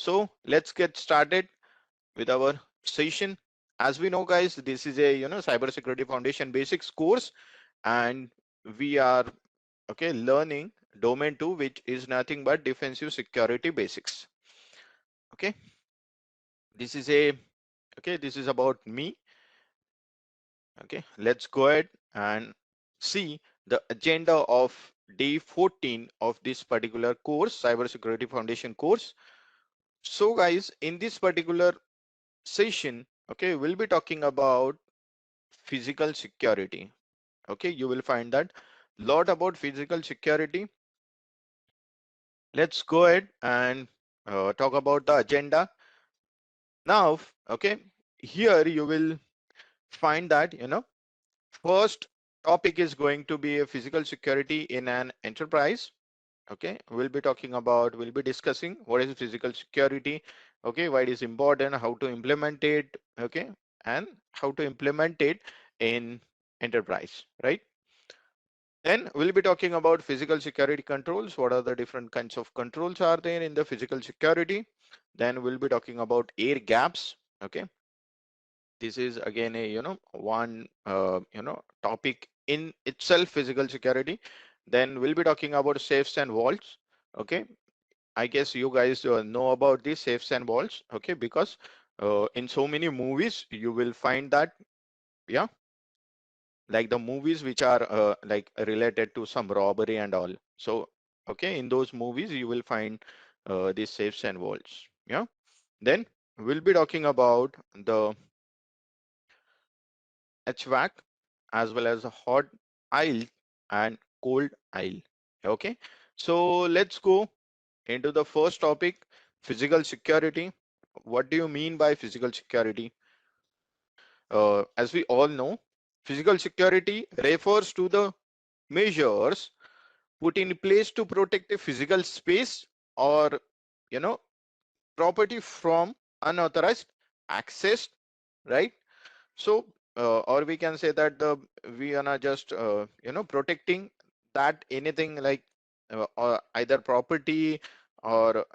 So let's get started with our session. As we know, guys, this is a Cybersecurity Foundation Basics course, and we are learning domain 2, which is nothing but defensive security basics. Okay, this is a this is about me. Okay, let's go ahead and see the agenda of day 14 of this particular course, Cybersecurity Foundation course. So guys, in this particular session, we'll be talking about physical security. Okay, you will find that lot about physical security. Let's go ahead and talk about the agenda now. Here you will find that first topic is going to be a physical security in an enterprise. Okay, we'll be discussing what is physical security, why it is important, how to implement it, and how to implement it in enterprise, right? Then we'll be talking about physical security controls. What are the different kinds of controls are there in the physical security? Then we'll be talking about air gaps. Okay, this is again a one topic in itself, physical security. Then we'll be talking about safes and vaults. Okay, I guess you guys know about these safes and vaults. Okay, because in so many movies you will find that, yeah, like the movies which are like related to some robbery and all. So in those movies you will find these safes and vaults. Yeah, then we'll be talking about the HVAC as well as the hot aisle and cold aisle. Okay, so let's go into the first topic, physical security. What do you mean by physical security? As we all know, physical security refers to the measures put in place to protect a physical space or you know property from unauthorized access, right? So or we can say that we are not just protecting that anything like or either property or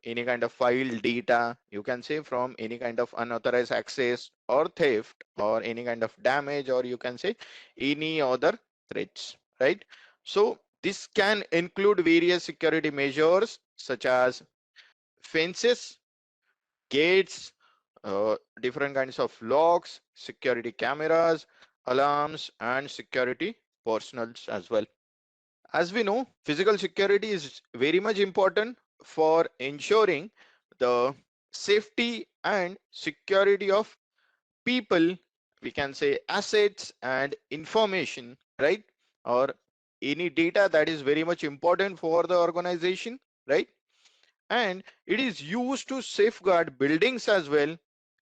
any kind of file data, you can say, from any kind of unauthorized access or theft or any kind of damage, or you can say any other threats, right? So this can include various security measures such as fences, gates, different kinds of locks, security cameras, alarms, and security personals as well. As we know, physical security is very much important for ensuring the safety and security of people, we can say assets and information, right? Or any data that is very much important for the organization, right? And it is used to safeguard buildings as well,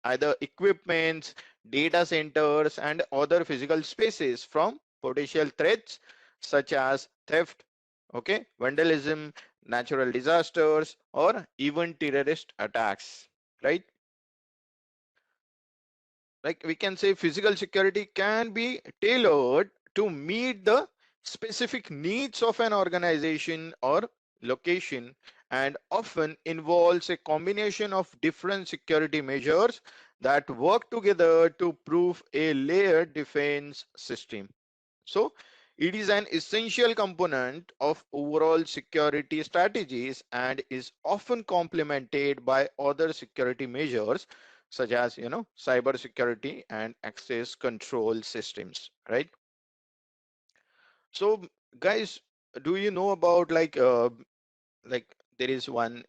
either equipments, data centers, and other physical spaces from potential threats such as theft, vandalism, natural disasters, or even terrorist attacks, right? Like we can say physical security can be tailored to meet the specific needs of an organization or location, and often involves a combination of different security measures that work together to prove a layered defense system. So it is an essential component of overall security strategies and is often complemented by other security measures such as cyber security and access control systems, right? So guys, do you know about like there is one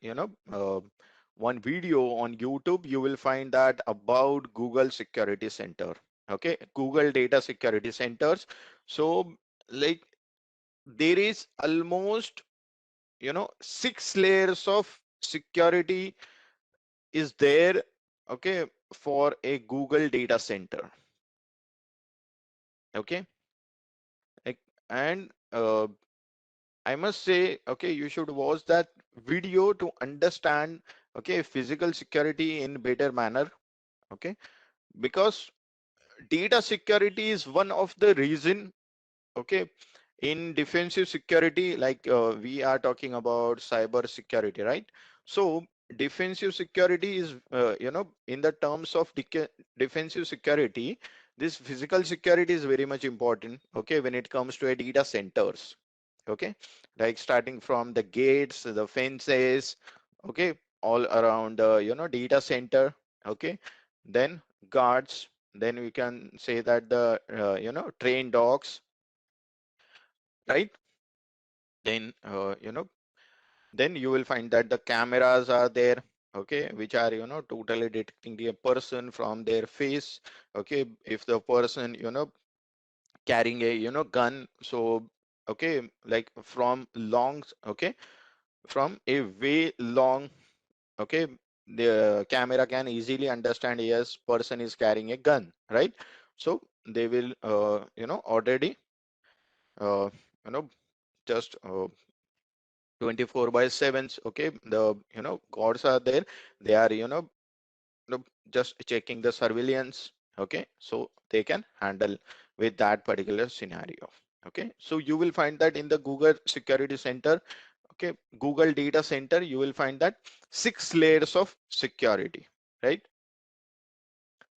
one video on YouTube, you will find that about Google Security Center, Google Data Security Centers. So like there is almost 6 layers of security is there, for a Google data center. Okay, like, and I must say, you should watch that video to understand physical security in better manner. Okay, because data security is one of the reason, okay, in defensive security, like we are talking about cyber security, right? So defensive security is, in the terms of defensive security, this physical security is very much important, okay, when it comes to a data centers, okay, like starting from the gates, the fences, okay, all around the, data center, okay, then guards, then we can say that the, train dogs, right? Then, then you will find that the cameras are there, okay, which are, totally detecting the person from their face, okay, if the person, carrying a, gun, so, okay, like from long, okay, from a way long, okay, the camera can easily understand, yes, person is carrying a gun, right? So they will, already, uh, you know just 24 by 7s, okay, the, gods are there, they are, just checking the surveillance, okay, so they can handle with that particular scenario, okay. So you will find that in the Google Security Center, okay, Google Data Center, you will find that 6 layers of security, right?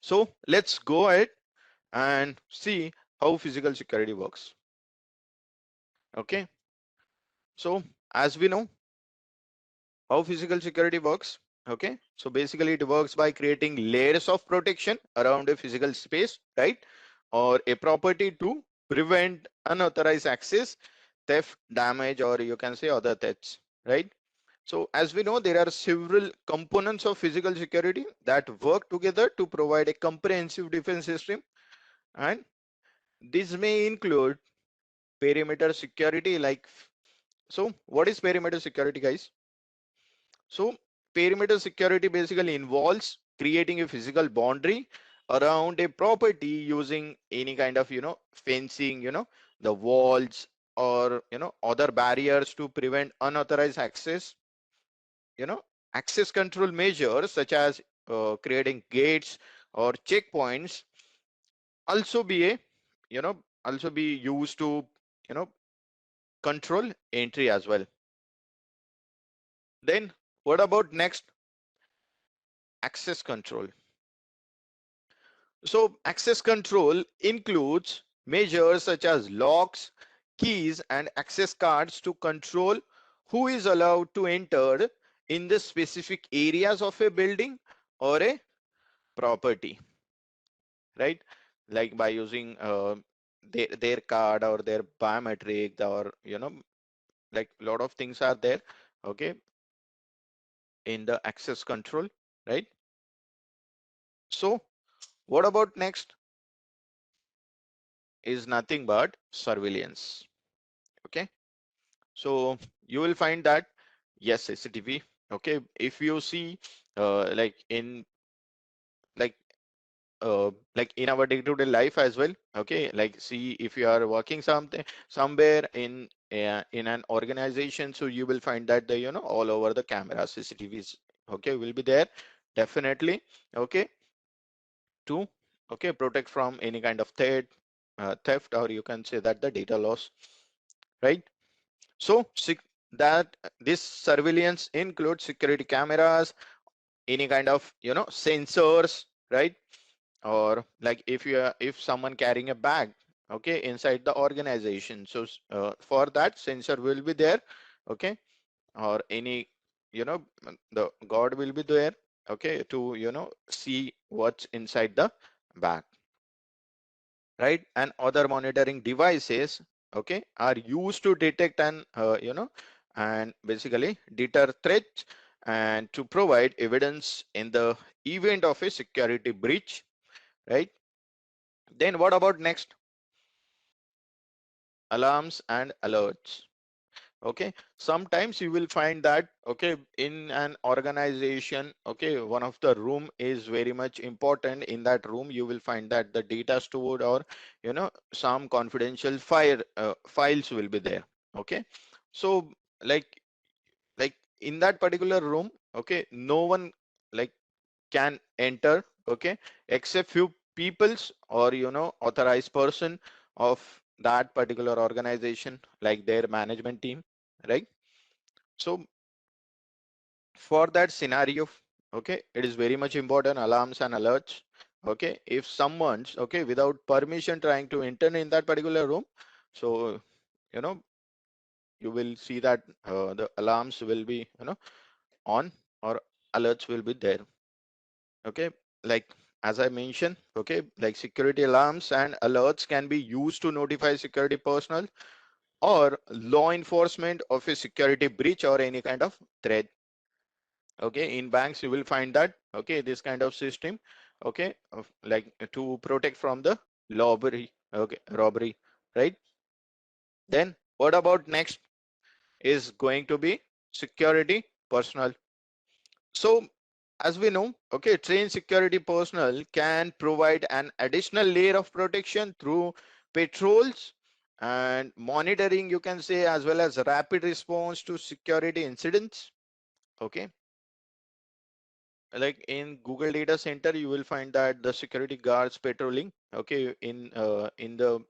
So let's go ahead and see how physical security works, okay. So as we know how physical security works, okay, so basically it works by creating layers of protection around a physical space, right, or a property to prevent unauthorized access, theft, damage, or you can say other threats, right? So as we know, there are several components of physical security that work together to provide a comprehensive defense system, and this may include perimeter security, like, so what is perimeter security, guys? So perimeter security basically involves creating a physical boundary around a property using any kind of, fencing, the walls, or, other barriers to prevent unauthorized access, you know, access control measures such as creating gates or checkpoints also be a, also be used to, you know, control entry as well. Then what about next? Access control. So access control includes measures such as locks, keys, and access cards to control who is allowed to enter in the specific areas of a building or a property, right? Like by using their card or their biometric, or, like a lot of things are there, okay, in the access control, right? So what about next is nothing but surveillance, okay. So you will find that, yes, CCTV, okay, if you see like in, like like in our day-to-day life as well, okay, like see if you are working something somewhere in an organization, so you will find that the, all over the camera CCTVs, okay, will be there definitely, okay, to, okay, protect from any kind of theft, or you can say that the data loss, right? So that this surveillance includes security cameras, any kind of, sensors, right? Or like if you are, if someone carrying a bag, okay, inside the organization, so for that sensor will be there, okay, or any, the guard will be there, okay, to, see what's inside the bag, right? And other monitoring devices, okay, are used to detect and, and basically deter threats and to provide evidence in the event of a security breach, right? Then what about next? Alarms and alerts. Okay, sometimes you will find that, okay, in an organization, okay, one of the room is very much important. In that room you will find that the data stored, or, some confidential files will be there, okay. So like like in that particular room, okay, no one like can enter, okay, except few peoples, or, authorized person of that particular organization, like their management team, right? So for that scenario, okay, it is very much important, alarms and alerts. Okay, if someone's okay without permission trying to enter in that particular room, so you know you will see that the alarms will be on, or alerts will be there. Okay, like as I mentioned, okay, like security alarms and alerts can be used to notify security personnel or law enforcement of a security breach or any kind of threat. Okay, in banks you will find that, okay, this kind of system, okay, of like to protect from the robbery, okay, robbery, right? Then what about next is going to be security personnel. So as we know, okay, trained security personnel can provide an additional layer of protection through patrols and monitoring, you can say, as well as rapid response to security incidents. Okay, like in Google data center you will find that the security guards patrolling, okay, in the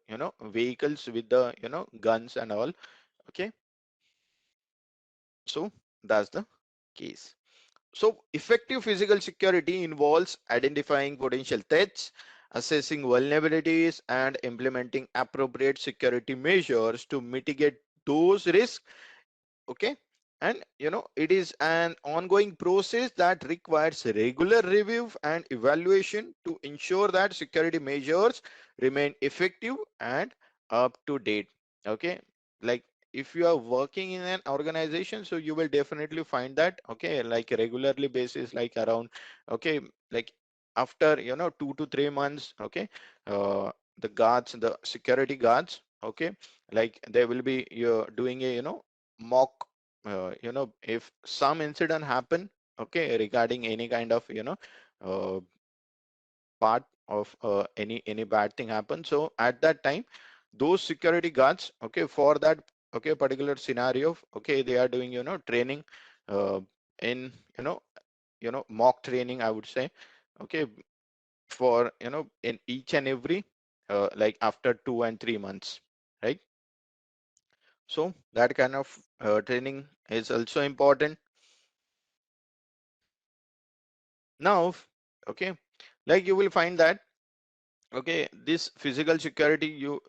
vehicles with the guns and all. Okay, so that's the case. So effective physical security involves identifying potential threats, assessing vulnerabilities, and implementing appropriate security measures to mitigate those risks. Okay, and it is an ongoing process that requires regular review and evaluation to ensure that security measures remain effective and up to date. Okay, like if you are working in an organization, so you will definitely find that, okay, like regularly basis, like around, okay, like after 2 to 3 months, okay, the guards, the security guards, okay, like they will be doing a mock, if some incident happen, okay, regarding any kind of uh, part of any bad thing happen, so at that time those security guards, okay, for that, okay, particular scenario, okay, they are doing training uh, in mock training, I would say. Okay, for in each and every like after 2 and 3 months, right? So that kind of training is also important. Now, okay, like you will find that, okay, this physical security, you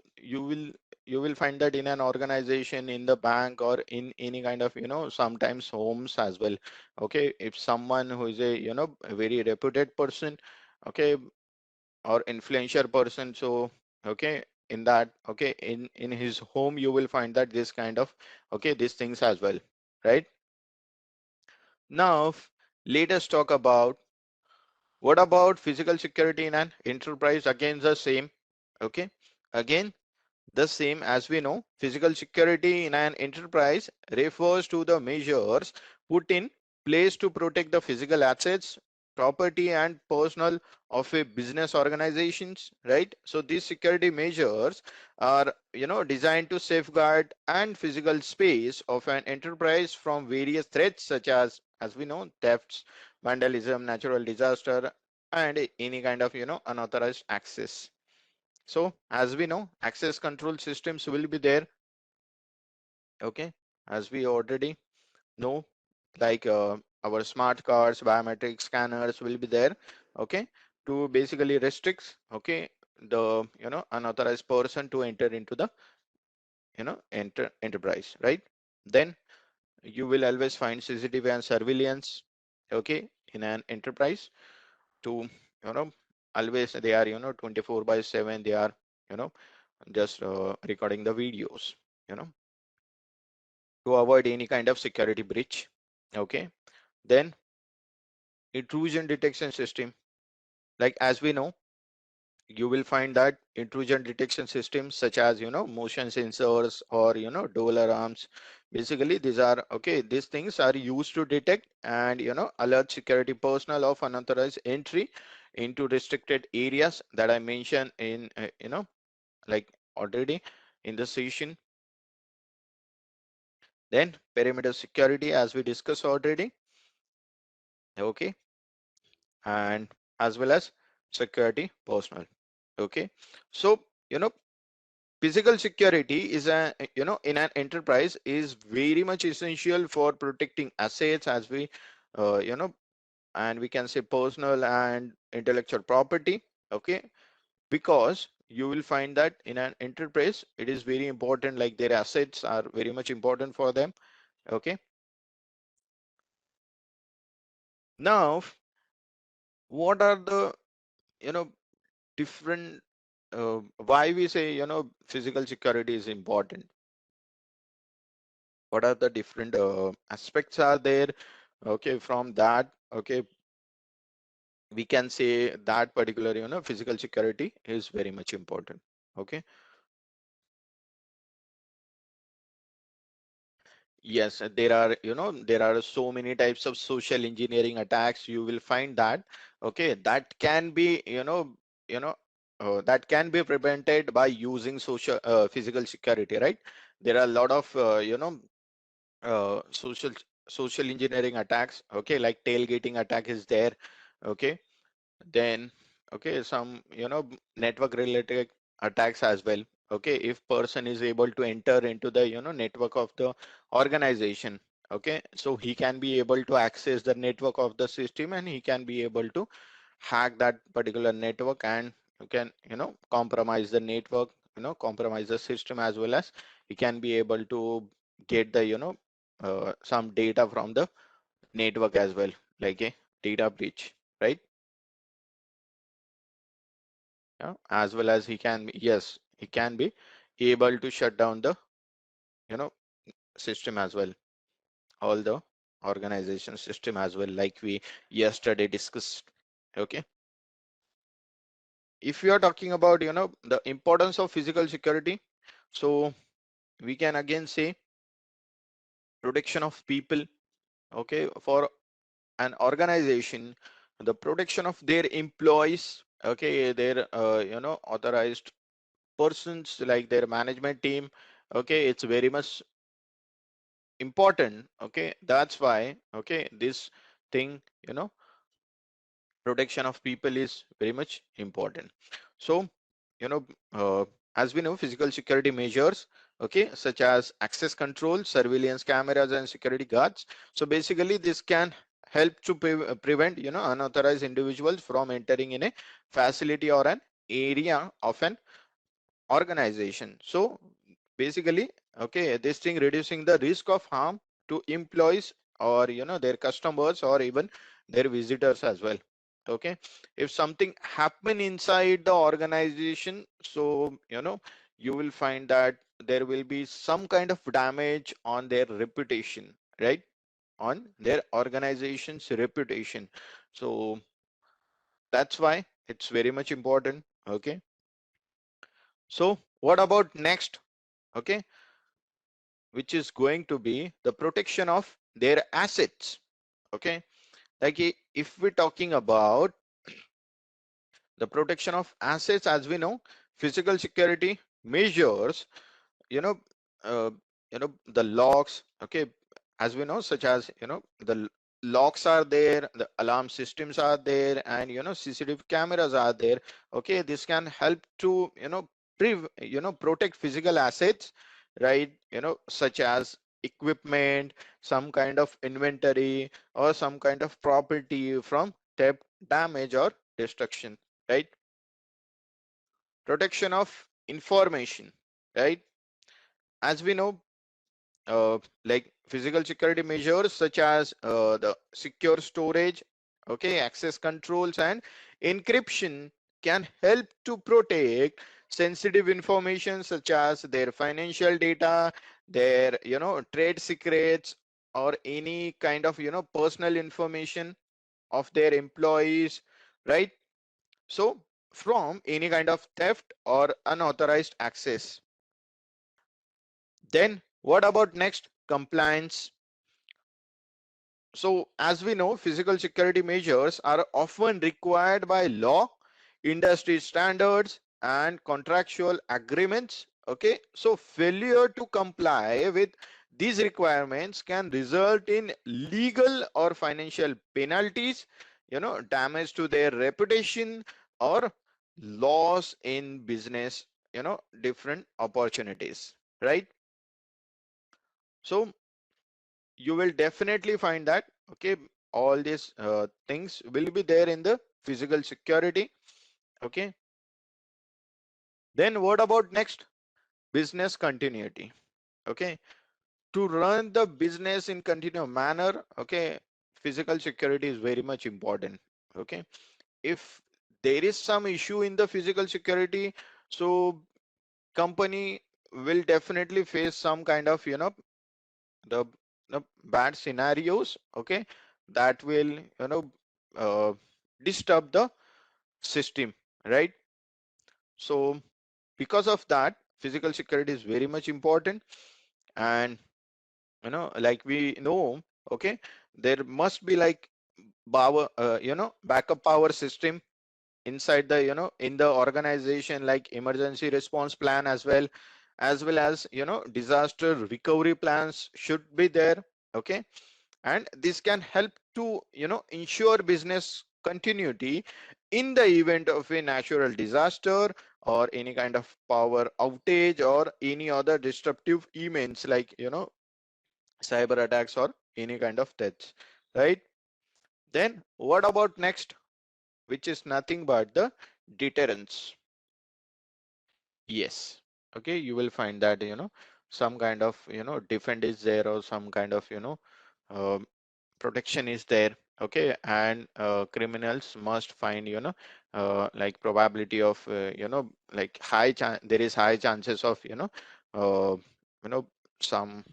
will find that in an organization, in the bank, or in any kind of sometimes homes as well. Okay, if someone who is a very reputed person, okay, or influential person, so okay, in that, okay, in his home you will find that this kind of, okay, these things as well, right? Now let us talk about what about physical security in an enterprise. Again the same, okay, again the same. As we know, physical security in an enterprise refers to the measures put in place to protect the physical assets, property, and personnel of a business organizations, right? So these security measures are designed to safeguard and physical space of an enterprise from various threats such as we know, thefts, vandalism, natural disaster, and any kind of unauthorized access. So as we know, access control systems will be there. Okay, as we already know, like our smart cards, biometric scanners will be there. Okay, to basically restrict, okay, the unauthorized person to enter into the enterprise, right? Then you will always find CCTV and surveillance, okay, in an enterprise to always they are 24/7, they are you know just recording the videos, you know to avoid any kind of security breach. Okay, then intrusion detection system, like as we know, you will find that intrusion detection systems such as motion sensors or door alarms, basically these are, okay, these things are used to detect and alert security personnel of unauthorized entry into restricted areas that I mentioned in like already in the session. Then perimeter security, as we discussed already, okay, and as well as security personnel. Okay, so physical security is a in an enterprise is very much essential for protecting assets, as we you know, and we can say personal and intellectual property. Okay, because you will find that in an enterprise it is very important, like their assets are very much important for them. Okay, now what are the, you know, different why we say, you know, physical security is important? What are the different aspects are there? Okay, from that, okay, we can say that particular, you know, physical security is very much important. Okay, yes, there are, you know, there are so many types of social engineering attacks. You will find that, okay, that can be, you know, that can be prevented by using social physical security, right? There are a lot of, social engineering attacks. Okay, like tailgating attack is there. Okay, then okay, some, you know, network related attacks as well. Okay, if person is able to enter into the, you know, network of the organization, okay, so he can be able to access the network of the system and he can be able to hack that particular network, and you can, you know, compromise the network, you know, compromise the system, as well as he can be able to get the, you know, some data from the network as well, like a data breach, right? Yeah, as well as he can be, yes, he can be able to shut down the, you know, system as well, all the organization system as well, like we yesterday discussed. Okay, if we are talking about, you know, the importance of physical security, so we can again say protection of people. Okay, for an organization, the protection of their employees, okay, their you know, authorized persons, like their management team. Okay, it's very much important. Okay, that's why, okay, this thing, you know, protection of people is very much important. So, you know, as we know, physical security measures, okay, such as access control, surveillance cameras, and security guards. So basically this can help to prevent, you know, unauthorized individuals from entering in a facility or an area of an organization. So basically, okay, this thing reducing the risk of harm to employees, or, you know, their customers, or even their visitors as well. Okay, if something happen inside the organization, so, you know, you will find that there will be some kind of damage on their reputation, right? On their organization's reputation. So that's why it's very much important. Okay, so what about next? Okay, which is going to be the protection of their assets. Okay, like if we're talking about the protection of assets, as we know, physical security measures, you know, uh, you know, the locks. Okay, as we know, such as, you know, the locks are there, the alarm systems are there, and, you know, CCTV cameras are there. Okay, this can help to, you know, you know, protect physical assets, right? You know, such as equipment, some kind of inventory, or some kind of property from theft, damage, or destruction, right? Protection of information, right? As we know, like physical security measures such as the secure storage, okay, access controls, and encryption can help to protect sensitive information such as their financial data, their, you know, trade secrets, or any kind of, you know, personal information of their employees, right? So from any kind of theft or unauthorized access. Then what about next? Compliance. So as we know, physical security measures are often required by law, industry standards, and contractual agreements. Okay, so failure to comply with these requirements can result in legal or financial penalties, you know, damage to their reputation, or loss in business, you know, different opportunities, right? So you will definitely find that, okay, all these things will be there in the physical security. Okay, then what about next? Business continuity. Okay, to run the business in continuous manner, okay, physical security is very much important. Okay, if there is some issue in the physical security, so company will definitely face some kind of, the, the bad scenarios, okay, that will, uh, disturb the system, right? So because of that, physical security is very much important. And like we know, okay, there must be like power, backup power system inside the, in the organization, like emergency response plan, as well as disaster recovery plans should be there. Okay, and this can help to ensure business continuity in the event of a natural disaster or any kind of power outage or any other disruptive events, like cyber attacks or any kind of threats, right? Then what about next, which is nothing but the deterrence? Yes. Okay, you will find that some kind of defend is there, or some kind of um protection is there. Okay, and criminals must find like probability of like there is high chances of uh, you know some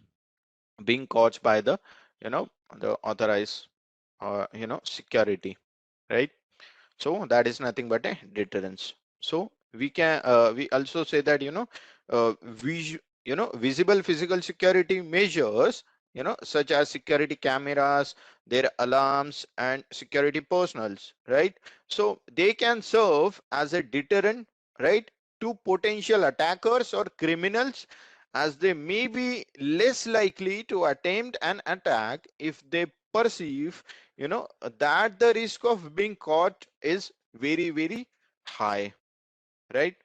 being caught by the the authorized security, right? So that is nothing but a deterrence. So we also say that visible physical security measures, such as security cameras, their alarms, and security personals, right? So they can serve as a deterrent, right, to potential attackers or criminals, as they may be less likely to attempt an attack if they perceive that the risk of being caught is very, very high, right?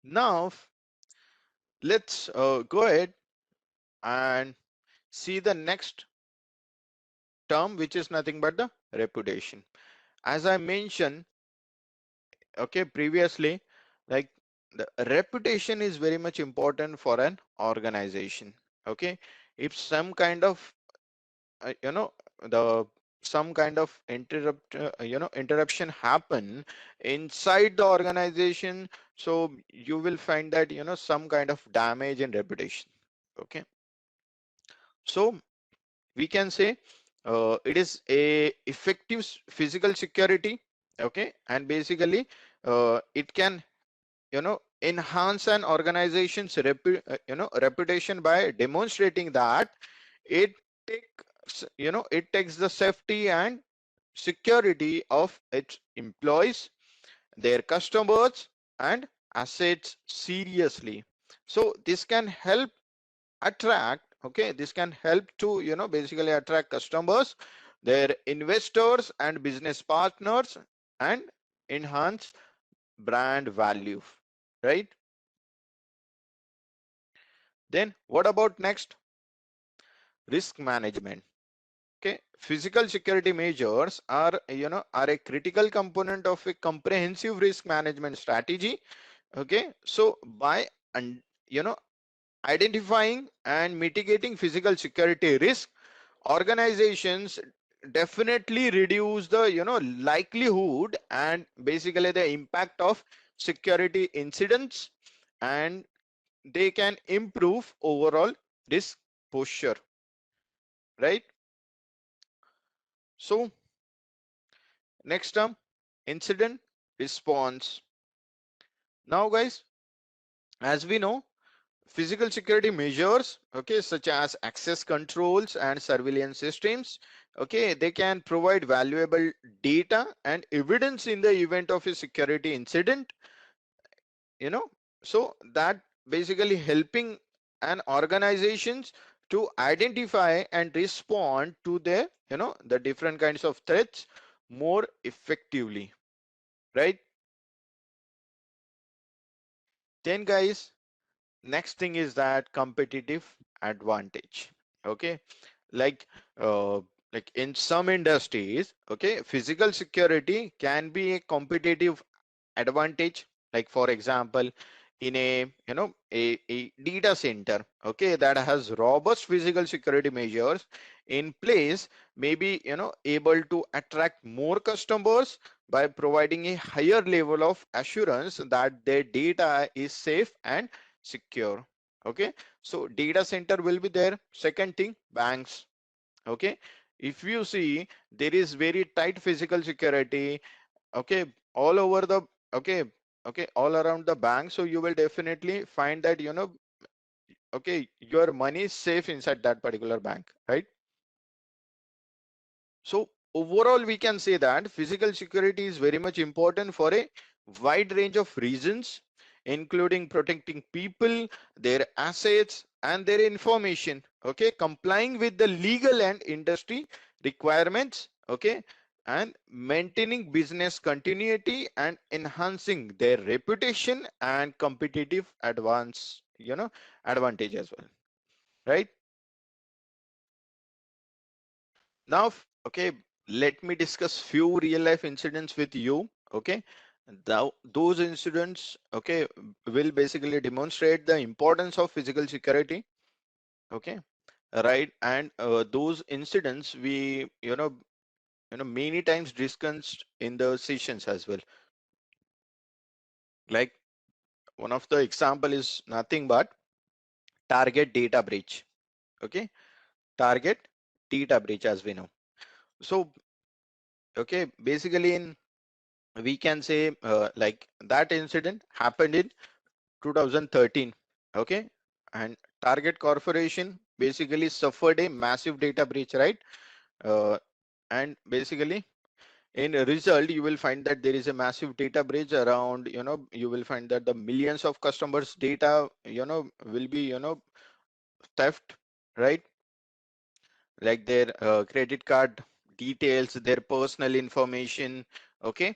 Now let's go ahead and see the next term, which is nothing but the reputation. As I mentioned, okay, previously, like the reputation is very much important for an organization. Okay, if some kind of the some kind of interruption happen inside the organization, so you will find that some kind of damage in reputation. Okay, so we can say it is a effective physical security. Okay, and basically it can enhance an organization's reputation by demonstrating that it takes the safety and security of its employees, their customers, and assets seriously. So this can help attract, okay, this can help to basically attract customers, their investors and business partners, and enhance brand value, right? Then what about next? Risk management. Okay, physical security measures are a critical component of a comprehensive risk management strategy. Okay, so by and identifying and mitigating physical security risk, organizations definitely reduce the likelihood and basically the impact of security incidents, and they can improve overall risk posture, right? So next term, incident response. Now guys, as we know, physical security measures, okay, such as access controls and surveillance systems, okay, they can provide valuable data and evidence in the event of a security incident, you know so that basically helping an organizations to identify and respond to the different kinds of threats more effectively, right? Then guys, next thing is that competitive advantage. Okay, like uh, like in some industries, okay, physical security can be a competitive advantage. Like for example, in a data center, okay, that has robust physical security measures in place, maybe able to attract more customers by providing a higher level of assurance that their data is safe and secure. Okay, so data center will be there. Second thing, banks. Okay, if you see, there is very tight physical security, okay, all over the, okay, okay, all around the bank. So you will definitely find that okay, your money is safe inside that particular bank, right? So overall, we can say that physical security is very much important for a wide range of reasons, including protecting people, their assets, and their information. Okay, complying with the legal and industry requirements. Okay, and maintaining business continuity and enhancing their reputation and competitive advantage as well, right? Now, okay, let me discuss few real life incidents with you. Okay, those incidents, okay, will basically demonstrate the importance of physical security. Okay, right, and those incidents we many times discussed in the sessions as well. Like one of the example is nothing but target data breach. Okay, target data breach, as we know. So okay, basically in, we can say like that incident happened in 2013. Okay, and Target Corporation basically suffered a massive data breach, right? And basically in a result, you will find that there is a massive data breach around, you will find that the millions of customers data will be theft, right? Like their credit card details, their personal information. Okay,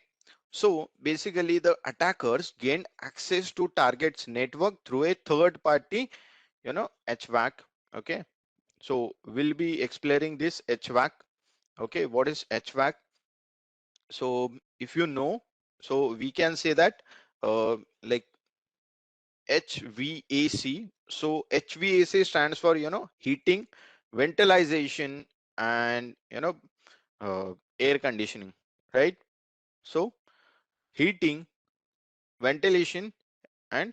so basically the attackers gained access to target's network through a third party HVAC. Okay, so we'll be exploring this HVAC. Okay, what is HVAC? So if you know, so we can say that like HVAC. So HVAC stands for heating, ventilation, and air conditioning, right? So heating, ventilation, and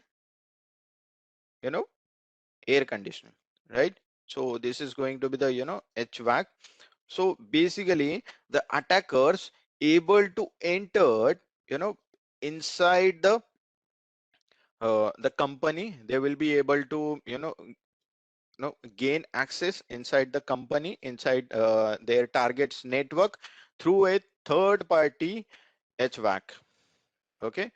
you know air conditioning, right? So this is going to be the HVAC. So basically the attackers able to enter inside the company. They will be able to gain access inside the company, inside their target's network through a third party HVAC. Okay,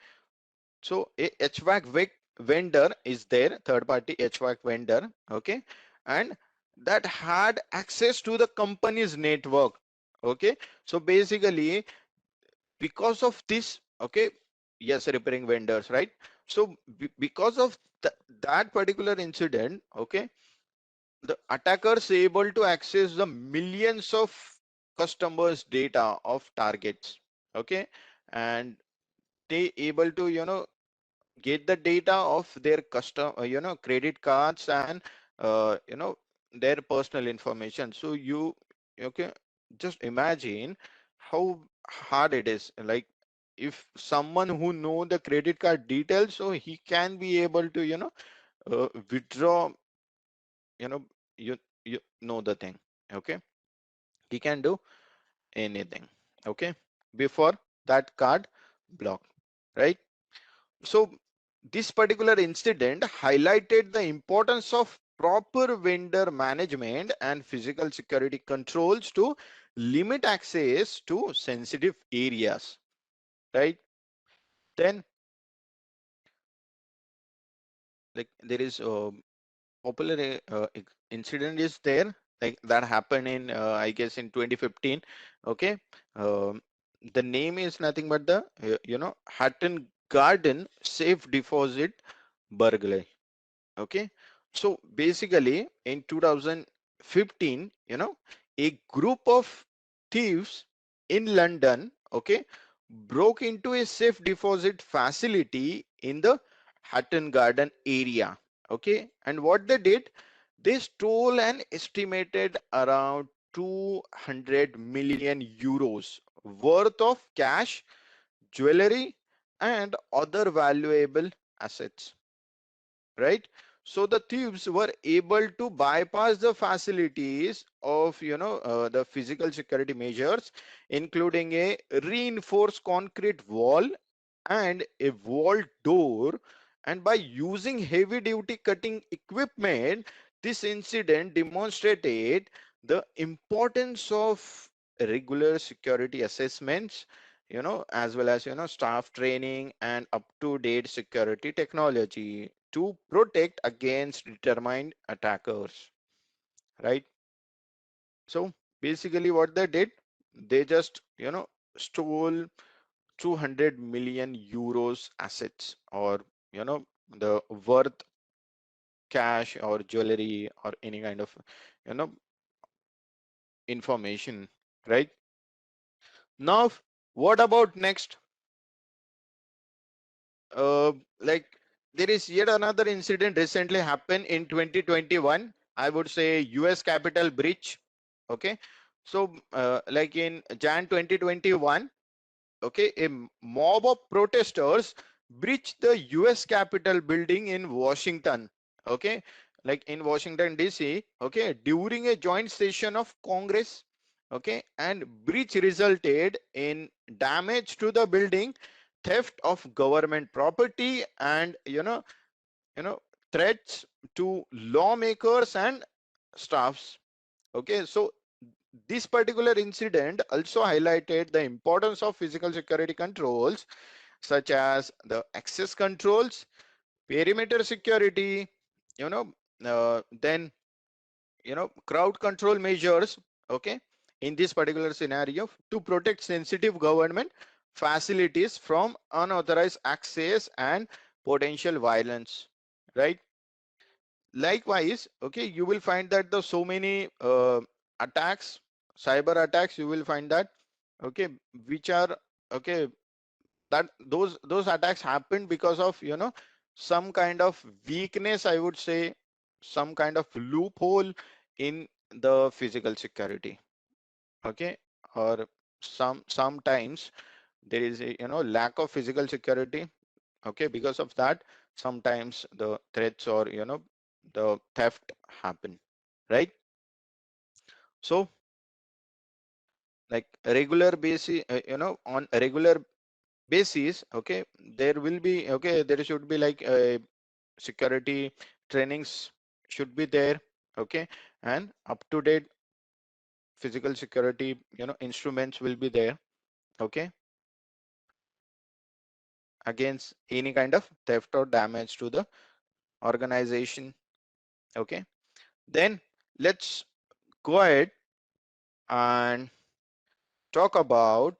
so a HVAC vendor is there, third party HVAC vendor. Okay, and that had access to the company's network. Okay, so basically because of this, okay, yes, repairing vendors, right? So because of that particular incident, okay, the attackers able to access the millions of customers data of targets. Okay, and they able to get the data of their custom credit cards and their personal information. So you, okay, just imagine how hard it is. Like if someone who know the credit card details, so he can be able to withdraw, you know you know the thing. Okay, he can do anything. Okay, before that card block, right? So this particular incident highlighted the importance of proper vendor management and physical security controls to limit access to sensitive areas, right? Then like there is a popular incident is there, like that happened in I guess in 2015. Okay, um, the name is nothing but the Hatton Garden safe deposit burglary. Okay, so basically in 2015, a group of thieves in London, okay, broke into a safe deposit facility in the Hatton Garden area, okay, and what they did, they stole an estimated around 200 million euros worth of cash, jewelry, and other valuable assets, right? So the thieves were able to bypass the facilities of the physical security measures, including a reinforced concrete wall and a vault door, and by using heavy duty cutting equipment, this incident demonstrated the importance of regular security assessments, as well as staff training and up to date security technology to protect against determined attackers, right? So basically what they did, they just stole 200 million euros assets, or the worth cash or jewelry or any kind of you know information, right? Now what about next? uh, like there is yet another incident recently happened in 2021, I would say, US Capitol breach. Okay, so like in Jan 2021, okay, a mob of protesters breached the US Capitol building in Washington, okay, like in Washington DC, okay, during a joint session of Congress, okay, and breach resulted in damage to the building, theft of government property, and you know threats to lawmakers and staffs. Okay, so this particular incident also highlighted the importance of physical security controls, such as the access controls, perimeter security, then crowd control measures, okay, in this particular scenario to protect sensitive government facilities from unauthorized access and potential violence, right? Likewise, okay, you will find that the so many attacks, cyber attacks, you will find that, okay, which are, okay, that those attacks happen because of some kind of weakness, I would say, some kind of loophole in the physical security, okay, or sometimes there is a lack of physical security, okay, because of that sometimes the threats or the theft happen, right? So like regular basis, on a regular basis, okay, there will be, okay, there should be like security trainings should be there, okay, and up to date physical security instruments will be there, okay, against any kind of theft or damage to the organization, okay. Then let's go ahead and talk about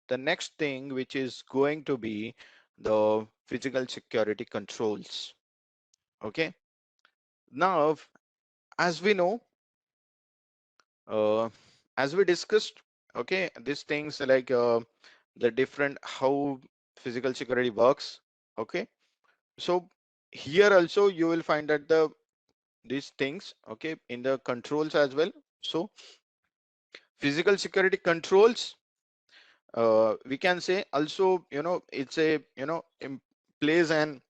the next thing, which is going to be the physical security controls, okay. Now as we know, uh, as we discussed, okay, these things like the different how physical security works, okay. So here also you will find that these things, okay, in the controls as well. So physical security controls, we can say also, it's a plays an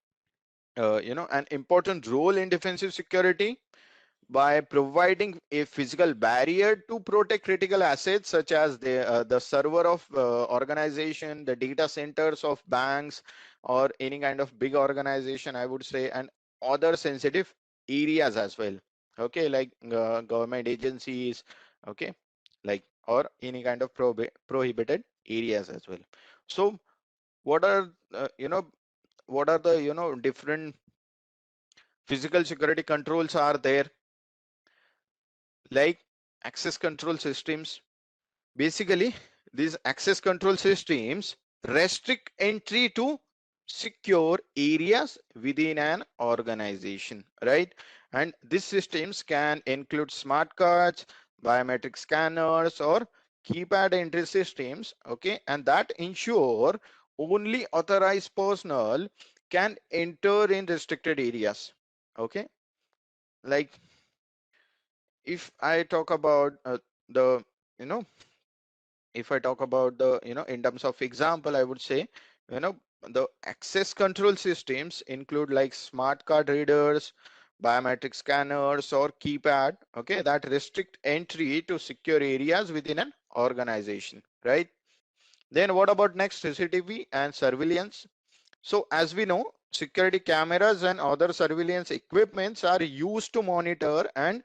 an important role in defensive security by providing a physical barrier to protect critical assets such as the server of organization, the data centers of banks, or any kind of big organization, I would say, and other sensitive areas as well, okay, like government agencies, okay, like, or any kind of prohibited areas as well. So what are what are the different physical security controls are there, like access control systems. Basically, these access control systems restrict entry to secure areas within an organization, right? And these systems can include smart cards, biometric scanners, or keypad entry systems, okay, and that ensure only authorized personnel can enter in restricted areas. Okay, like if I talk about the you know if I talk about the in terms of example, I would say you know the access control systems include like smart card readers, biometric scanners, or keypad, okay, that restrict entry to secure areas within an organization, right? Then what about next, CCTV and surveillance? So as we know, security cameras and other surveillance equipments are used to monitor and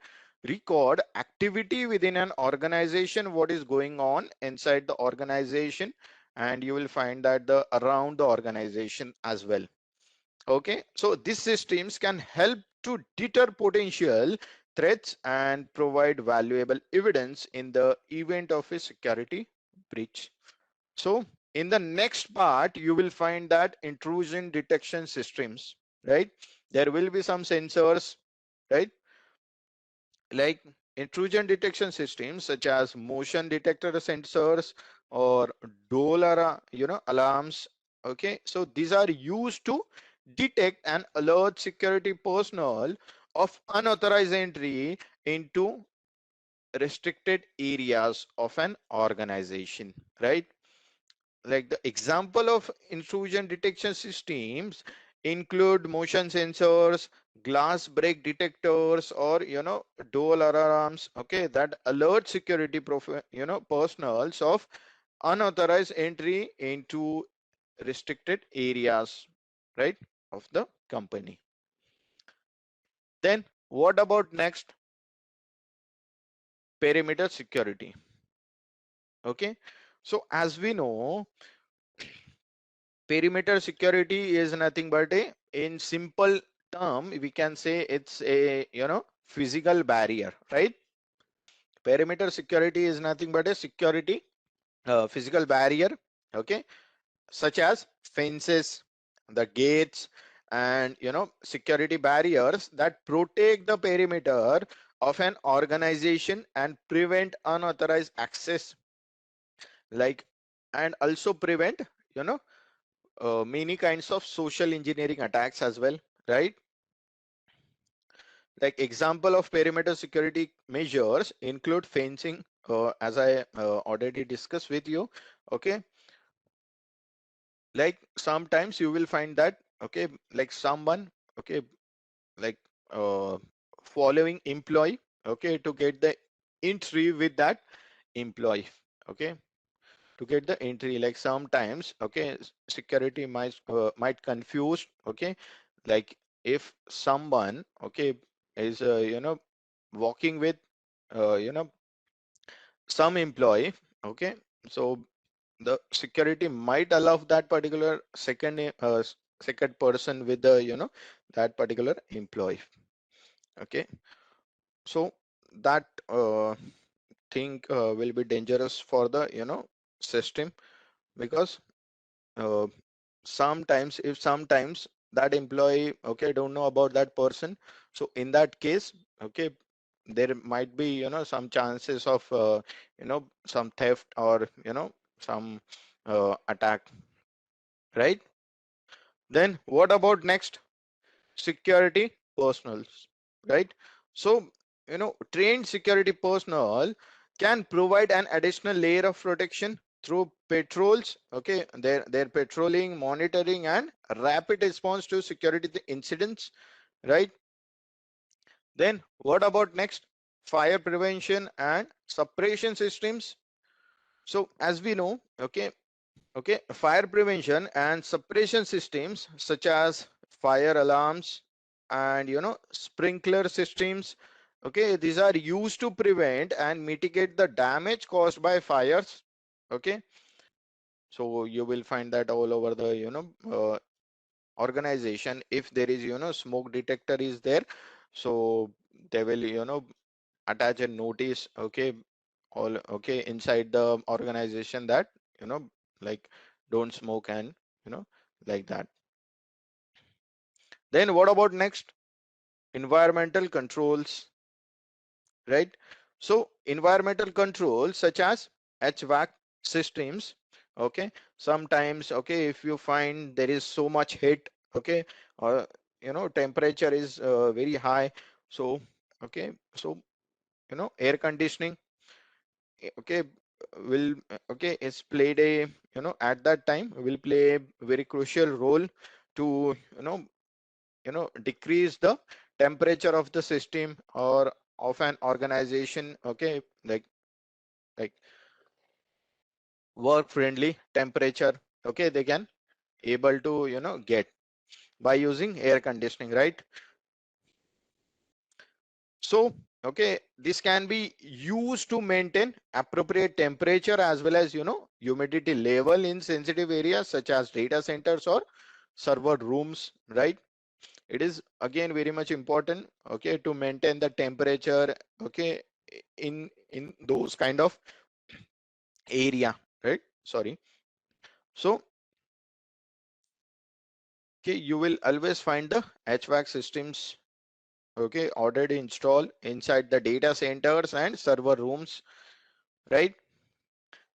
record activity within an organization, what is going on inside the organization, and you will find that the around the organization as well. Okay, so these systems can help to deter potential threats and provide valuable evidence in the event of a security breach. So in the next part, you will find that intrusion detection systems, right? There will be some sensors, right? Like intrusion detection systems such as motion detector sensors or alarms. Okay, so these are used to detect and alert security personnel of unauthorized entry into restricted areas of an organization, right? Like the example of intrusion detection systems include motion sensors, glass break detectors, or door alarms, okay, that alert security personals of unauthorized entry into restricted areas, right, of the company. Then what about next? Perimeter security. Okay, so as we know, perimeter security is nothing but a, in simple term, we can say it's a physical barrier, right? Perimeter security is nothing but a security physical barrier, okay, such as fences, the gates, and security barriers that protect the perimeter of an organization and prevent unauthorized access, like, and also prevent you know many kinds of social engineering attacks as well, right? Like example of perimeter security measures include fencing, as I already discussed with you. Okay, like sometimes you will find that, okay, like someone, okay, like uh, following employee, okay, to get the entry with that employee, okay, to get the entry, like sometimes, okay, security might confuse, okay, like if someone, okay, is walking with uh, you know some employee, okay, so the security might allow that particular second person with the that particular employee, okay, so that thing will be dangerous for the system, because uh, sometimes if sometimes that employee, okay, don't know about that person, so in that case, okay, there might be some chances of some theft, or some attack, right? Then what about next? Security personals, right? So trained security personnel can provide an additional layer of protection through patrols, okay, their patrolling, monitoring, and rapid response to security incidents, right? Then what about next? Fire prevention and suppression systems. So as we know, okay, fire prevention and suppression systems such as fire alarms and sprinkler systems, okay, these are used to prevent and mitigate the damage caused by fires, okay. So you will find that all over the organization, if there is smoke detector is there, so they will attach a notice, okay, all okay, inside the organization, that you know like don't smoke, and like that. Then what about next? Environmental controls, right? So environmental controls such as HVAC systems, okay, sometimes, okay, if you find there is so much heat, okay, or temperature is very high, so okay, so air conditioning, okay, will okay is played a at that time will play a very crucial role to decrease the temperature of the system or of an organization, okay, like work friendly temperature, okay, they can able to get by using air conditioning, right? So okay, this can be used to maintain appropriate temperature as well as humidity level in sensitive areas such as data centers or server rooms, right? It is again very much important, okay, to maintain the temperature, okay, in those kind of area, right? Sorry. So okay, you will always find the HVAC systems, okay, already installed inside the data centers and server rooms, right?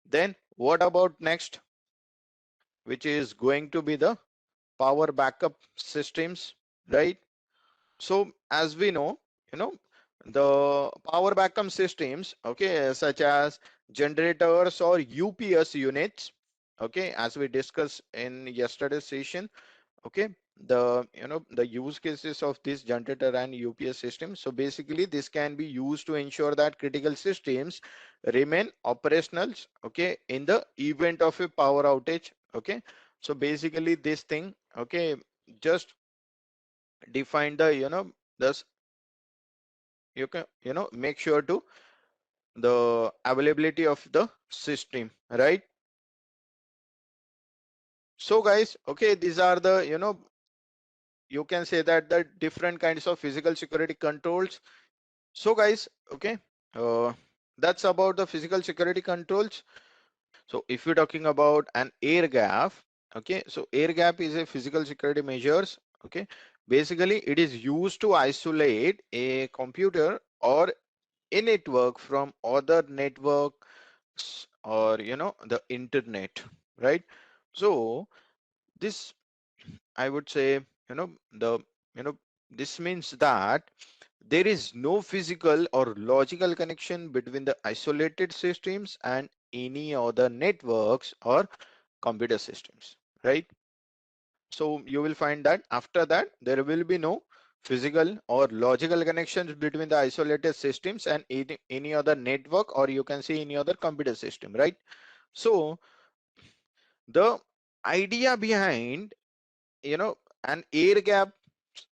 Then what about next, which is going to be the power backup systems, right? So as we know, you know, the power backup systems, okay, such as generators or UPS units, okay, as we discussed in yesterday's session, okay, the use cases of this generator and UPS system. So basically this can be used to ensure that critical systems remain operational, okay, in the event of a power outage, okay. So basically this thing, okay, just define the this you can make sure to the availability of the system, right? So guys, okay, these are the you can say that the different kinds of physical security controls. So guys, okay, uh, that's about the physical security controls. So if you're talking about an air gap, okay, so air gap is a physical security measures, okay. Basically it is used to isolate a computer or a network from other networks or the internet, right? So this, I would say, the this means that there is no physical or logical connection between the isolated systems and any other networks or computer systems, right? So you will find that after that there will be no physical or logical connections between the isolated systems and any other network, or you can say any other computer system, right? So the idea behind an air gap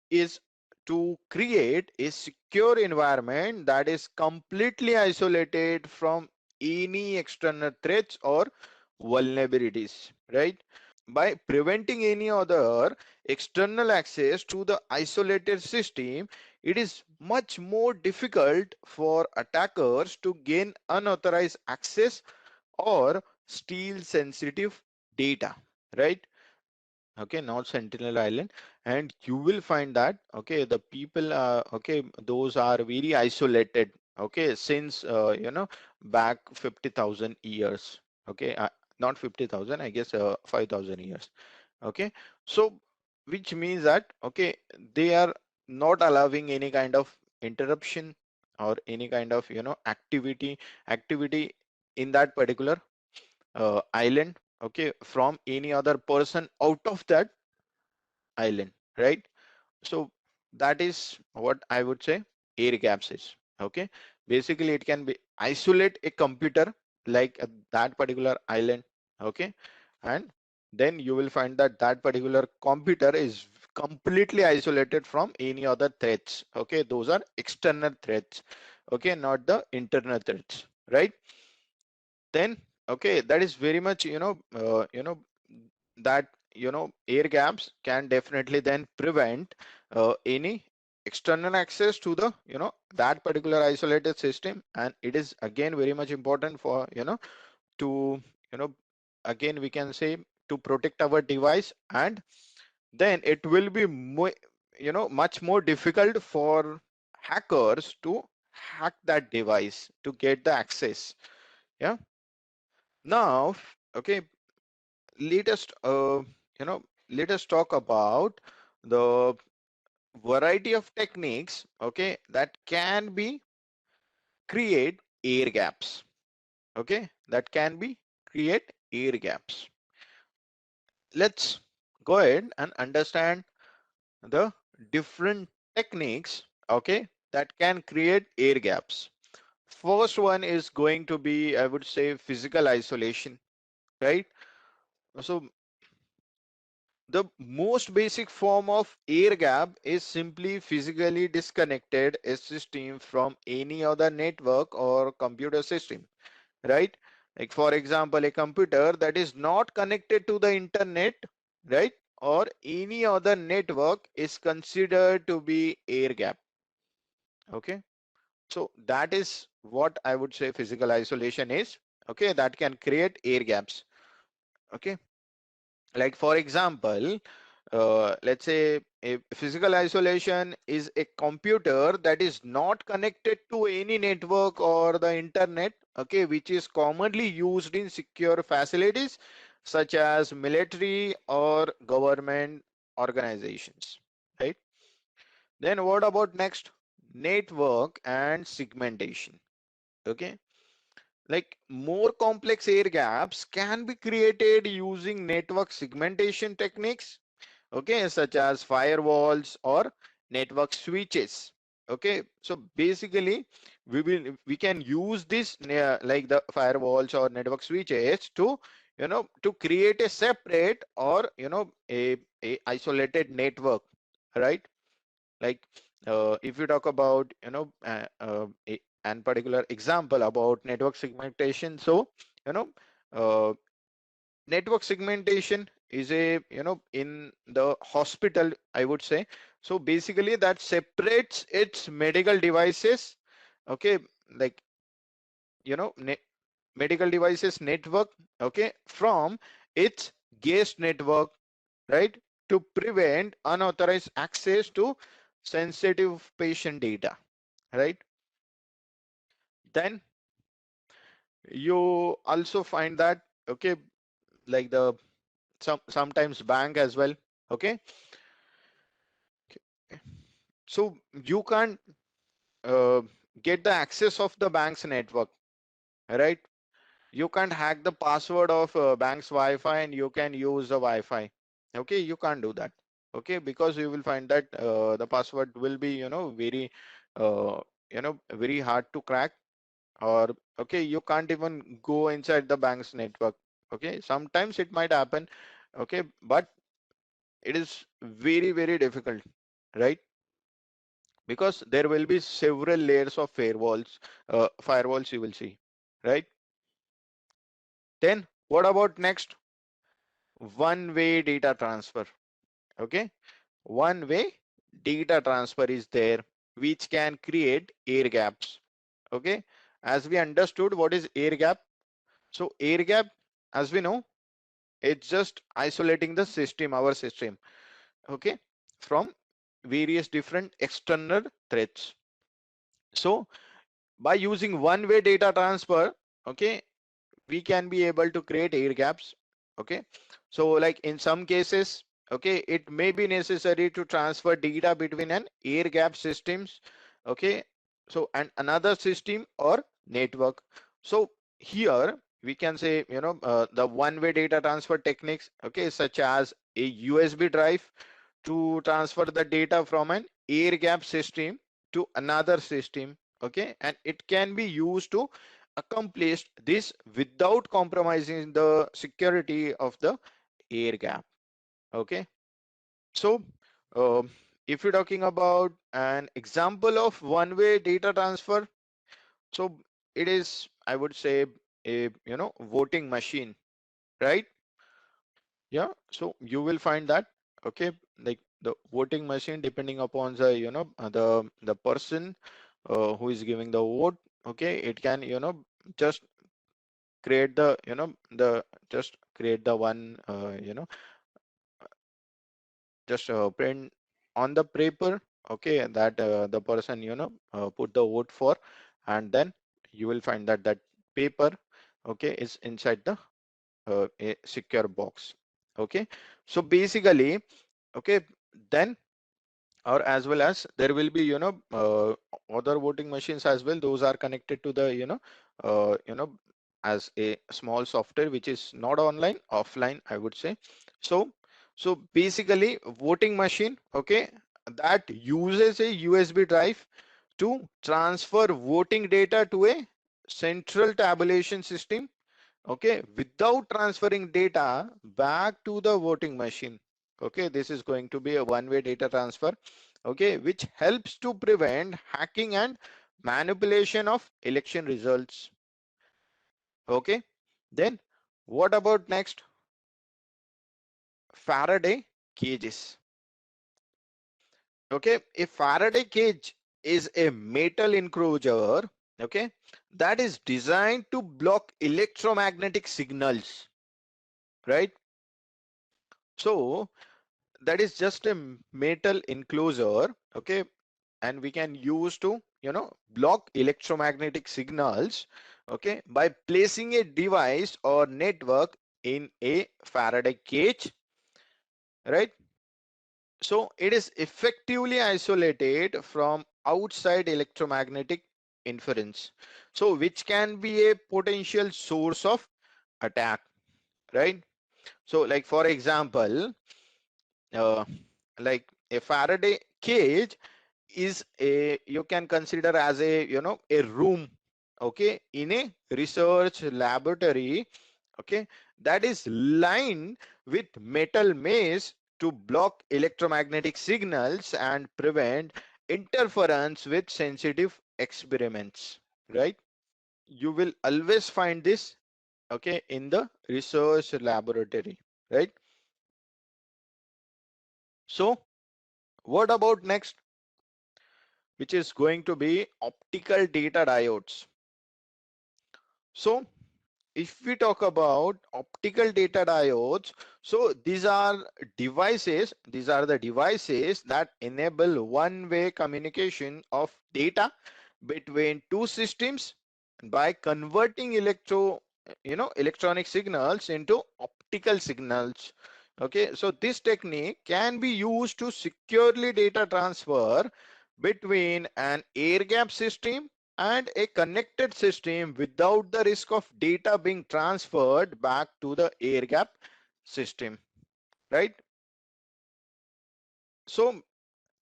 is to create a secure environment that is completely isolated from any external threats or vulnerabilities, right? By preventing any other external access to the isolated system, it is much more difficult for attackers to gain unauthorized access or steal sensitive data, right? Okay, not Sentinel Island. And you will find that, okay, the people okay, those are very isolated, okay, since back 50,000 years, okay, not 50,000, I guess 5,000 years, okay. So which means that, okay, they are not allowing any kind of interruption or any kind of activity in that particular island, okay, from any other person out of that island, right? So that is what I would say air gaps is, okay. Basically it can be isolate a computer like that particular island, okay, and then you will find that that particular computer is completely isolated from any other threats, okay. Those are external threats, okay, not the internal threats, right? Then okay, that is very much that air gaps can definitely then prevent any external access to the that particular isolated system, and it is again very much important for to again we can say to protect our device, and then it will be much more difficult for hackers to hack that device to get the access. Yeah. Now, okay, let us let us talk about the variety of techniques, okay, that can be create air gaps. Okay, that can be create air gaps. Let's go ahead and understand the different techniques, okay, that can create air gaps. First one is going to be, I would say, physical isolation, right? So the most basic form of air gap is simply physically disconnected a system from any other network or computer system, right? Like for example, a computer that is not connected to the internet, right, or any other network is considered to be air gap. Okay, so that is what I would say physical isolation is. Okay, that can create air gaps. Okay, like for example, let's say a physical isolation is a computer that is not connected to any network or the internet, okay, which is commonly used in secure facilities such as military or government organizations, right? Then what about next? Network and segmentation. Okay, like more complex air gaps can be created using network segmentation techniques, okay, such as firewalls or network switches. Okay, so basically we can use this like the firewalls or network switches to to create a separate or a isolated network, right? Like if you talk about an particular example about network segmentation, so you know uh, network segmentation is a in the hospital, I would say. So basically that separates its medical devices, okay, like medical devices network, okay, from its guest network, right, to prevent unauthorized access to sensitive patient data, right? Then you also find that, okay, like the sometimes bank as well, okay. So you can't uh, get the access of the bank's network, right? You can't hack the password of bank's Wi-Fi and you can use the Wi-Fi. Okay, you can't do that. Okay, because you will find that the password will be very very hard to crack, or okay, you can't even go inside the bank's network. Okay, sometimes it might happen, okay, but it is very very difficult, right? Because there will be several layers of firewalls you will see, right? Then what about next? One-way data transfer. Okay, one-way data transfer is there, which can create air gaps. Okay, as we understood what is air gap. So air gap, as we know, it's just isolating the system, our system, okay, from various different external threats. So by using one-way data transfer, okay, we can be able to create air gaps. Okay, so like in some cases, okay, it may be necessary to transfer data between an air gap systems, okay, so and another system or network. So here we can say the one-way data transfer techniques, okay, such as a USB drive to transfer the data from an air gap system to another system, okay, and it can be used to accomplish this without compromising the security of the air gap. Okay, so if you're talking about an example of one-way data transfer, so it is, I would say, a voting machine, right? Yeah, so you will find that, okay, like the voting machine, depending upon the the person who is giving the vote, okay, it can just create the the just create the one just print on the paper, okay, that the person, put the vote for, and then you will find that that paper, okay, is inside the a secure box. Okay, so basically, okay, then, or as well as there will be, other voting machines as well. Those are connected to the, as a small software which is not online, offline, I would say. So, so basically voting machine, okay, that uses a USB drive to transfer voting data to a central tabulation system, okay, without transferring data back to the voting machine. Okay, this is going to be a one-way data transfer, okay, which helps to prevent hacking and manipulation of election results. Okay, then what about next? Faraday cages. Okay, a Faraday cage is a metal enclosure, okay, that is designed to block electromagnetic signals, right? So that is just a metal enclosure, okay, and we can use to, block electromagnetic signals, okay, by placing a device or network in a Faraday cage, right? So it is effectively isolated from outside electromagnetic interference, so which can be a potential source of attack, right? So like for example, uh, like a Faraday cage is a, you can consider as a, a room, okay, in a research laboratory, okay, that is lined with metal maze to block electromagnetic signals and prevent interference with sensitive experiments, right? You will always find this, okay, in the research laboratory, right? So what about next, which is going to be optical data diodes? So if we talk about optical data diodes, so these are the devices that enable one-way communication of data between two systems by converting electronic signals into optical signals. Okay, so this technique can be used to securely data transfer between an air gap system and a connected system without the risk of data being transferred back to the air gap system, right? So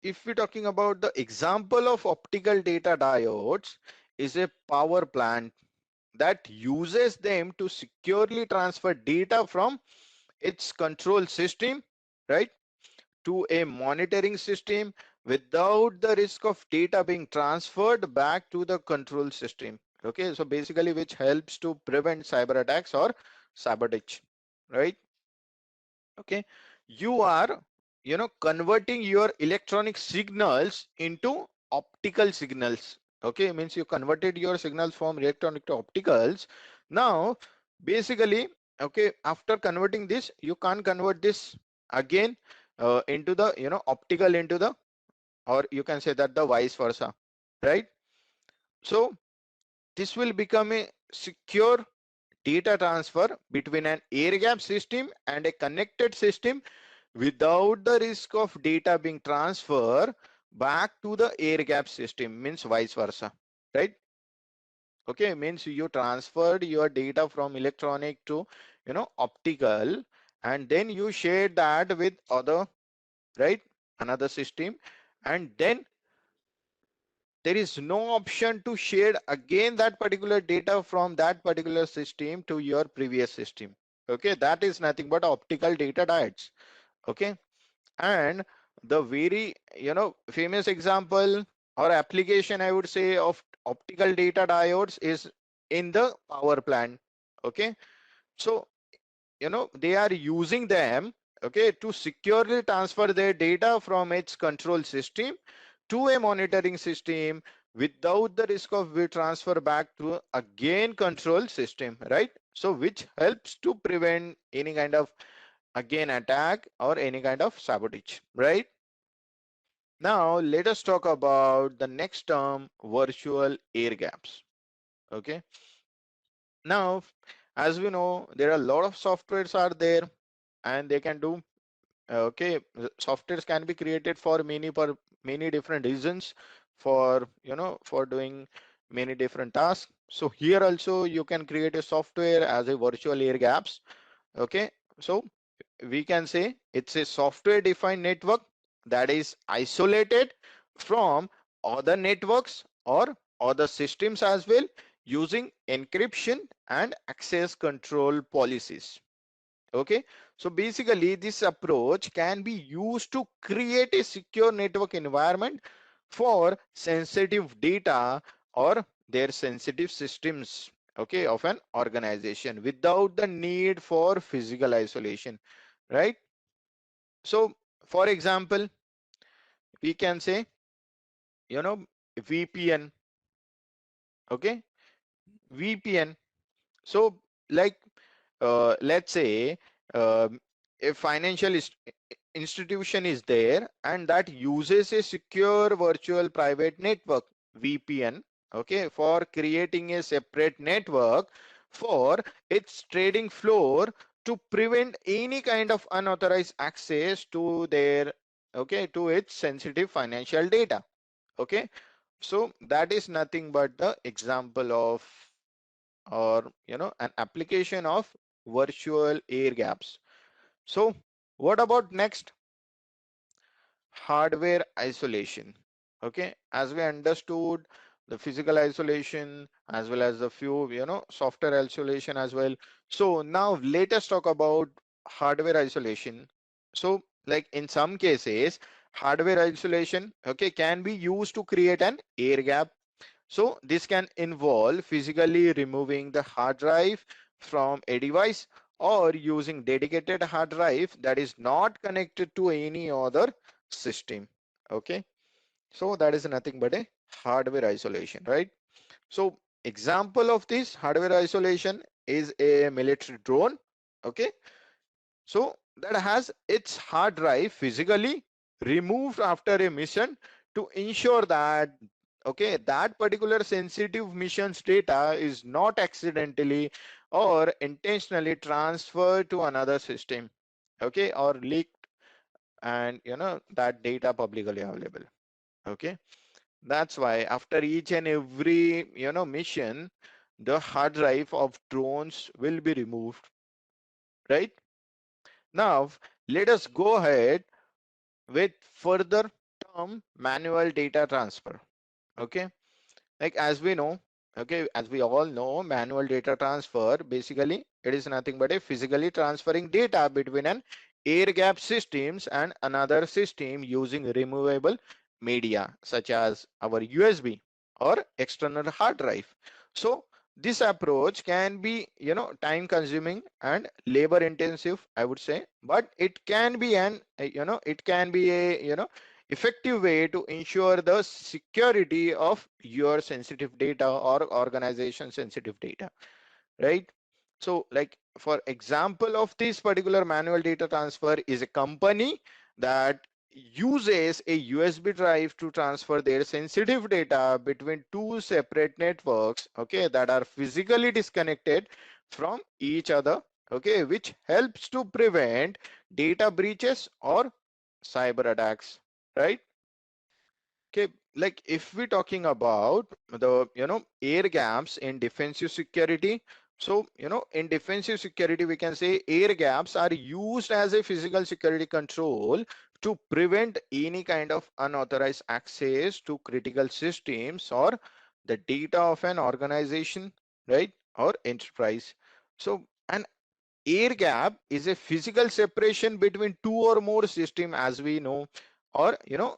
if we're talking about the example of optical data diodes is a power plant that uses them to securely transfer data from its control system, right, to a monitoring system without the risk of data being transferred back to the control system. Okay, so basically which helps to prevent cyber attacks or sabotage, right? Okay, you are, converting your electronic signals into optical signals. Okay, means you converted your signals from electronic to opticals. Now basically, okay, after converting this, you can't convert this again into the, optical into the, or you can say that the vice versa, right? So this will become a secure data transfer between an air gap system and a connected system without the risk of data being transferred back to the air gap system, means vice versa, right? Okay, means you transferred your data from electronic to, optical, and then you share that with other, right, another system, and then there is no option to share again that particular data from that particular system to your previous system. Okay, that is nothing but optical data diodes. Okay, and the very, famous example or application, I would say, of optical data diodes is in the power plant. Okay, so, they are using them, okay, to securely transfer their data from its control system to a monitoring system without the risk of we transfer back to again control system, right? So which helps to prevent any kind of again attack or any kind of sabotage, right? Now let us talk about the next term, virtual air gaps. Okay. Now, as we know, there are a lot of softwares are there and they can do, okay, softwares can be created for many different reasons, for for doing many different tasks. So here also you can create a software as a virtual air gaps. Okay, so we can say it's a software defined network that is isolated from other networks or other systems as well, using encryption and access control policies. Okay, so basically this approach can be used to create a secure network environment for sensitive data or their sensitive systems, okay, of an organization without the need for physical isolation, right? So for example, we can say, you know, VPN. Okay, VPN. So like, let's say, a financial institution is there and that uses a secure virtual private network, VPN, okay, for creating a separate network for its trading floor to prevent any kind of unauthorized access to their, okay, to its sensitive financial data. Okay, so that is nothing but the example of, or an application of virtual air gaps. So what about next, hardware isolation? Okay, as we understood the physical isolation as well as the few software isolation as well. So now let us talk about hardware isolation. So like in some cases, hardware isolation, okay, can be used to create an air gap. So this can involve physically removing the hard drive from a device or using dedicated hard drive that is not connected to any other system. Okay, so that is nothing but a hardware isolation, right? So example of this hardware isolation is a military drone. Okay, so that has its hard drive physically removed after a mission to ensure that, okay, that particular sensitive mission's data is not accidentally or intentionally transferred to another system, okay, or leaked, and that data publicly available. Okay, that's why after each and every mission, the hard drive of drones will be removed, right? Now let us go ahead with further term, manual data transfer. Okay, like as we know, okay, as we all know, manual data transfer, basically it is nothing but a physically transferring data between an air gap systems and another system using removable media such as our USB or external hard drive. So this approach can be time consuming and labor intensive, I would say, but it can be an it can be a effective way to ensure the security of your sensitive data or organization sensitive data, right? So like for example of this particular manual data transfer is a company that uses a USB drive to transfer their sensitive data between two separate networks, okay, that are physically disconnected from each other, okay, which helps to prevent data breaches or cyber attacks, right? Okay, like if we're talking about the air gaps in defensive security, so in defensive security we can say air gaps are used as a physical security control to prevent any kind of unauthorized access to critical systems or the data of an organization, right, or enterprise. So an air gap is a physical separation between two or more system, as we know, or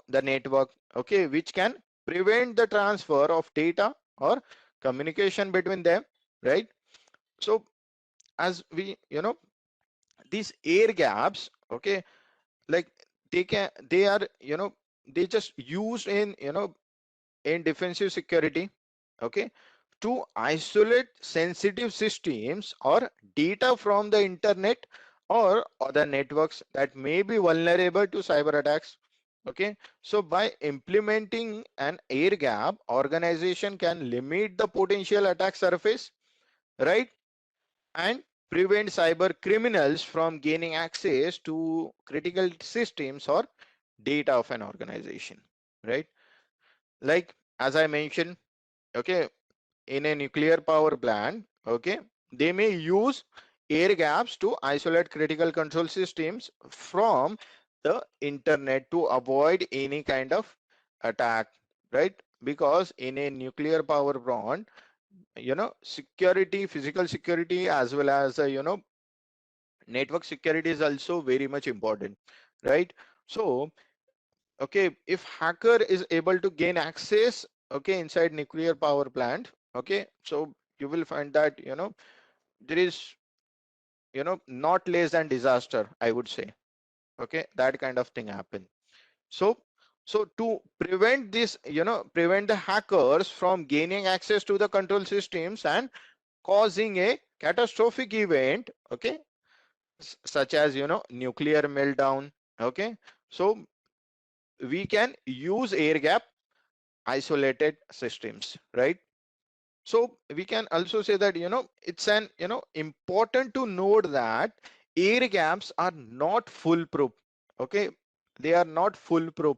the network, okay, which can prevent the transfer of data or communication between them, right? So as we these air gaps, okay, like they are they just used in in defensive security, okay, to isolate sensitive systems or data from the internet or other networks that may be vulnerable to cyber attacks. Okay, so by implementing an air gap, organization can limit the potential attack surface, right? And prevent cyber criminals from gaining access to critical systems or data of an organization, right? Like as I mentioned, okay, in a nuclear power plant, okay, they may use air gaps to isolate critical control systems from the internet to avoid any kind of attack, right? Because in a nuclear power plant, security, physical security, as well as network security is also very much important, right? So okay, if hacker is able to gain access, okay, inside nuclear power plant, okay, so you will find that there is not less than disaster, I would say. Okay, that kind of thing happen. So to prevent this, prevent the hackers from gaining access to the control systems and causing a catastrophic event, okay, such as nuclear meltdown, okay, so we can use air gap isolated systems, right? So we can also say that it's an important to note that air gaps are not foolproof. Okay, they are not foolproof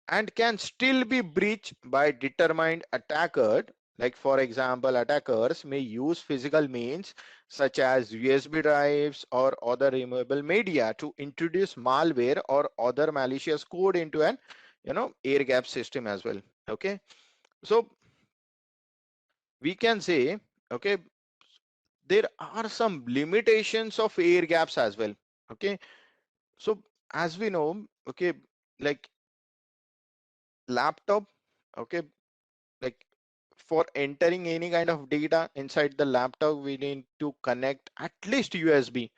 and can still be breached by determined attacker. Like for example, attackers may use physical means such as USB drives or other removable media to introduce malware or other malicious code into an air gap system as well. Okay, so we can say, okay, there are some limitations of air gaps as well. Okay, so as we know, okay, like laptop, okay, like for entering any kind of data inside the laptop, we need to connect at least USB,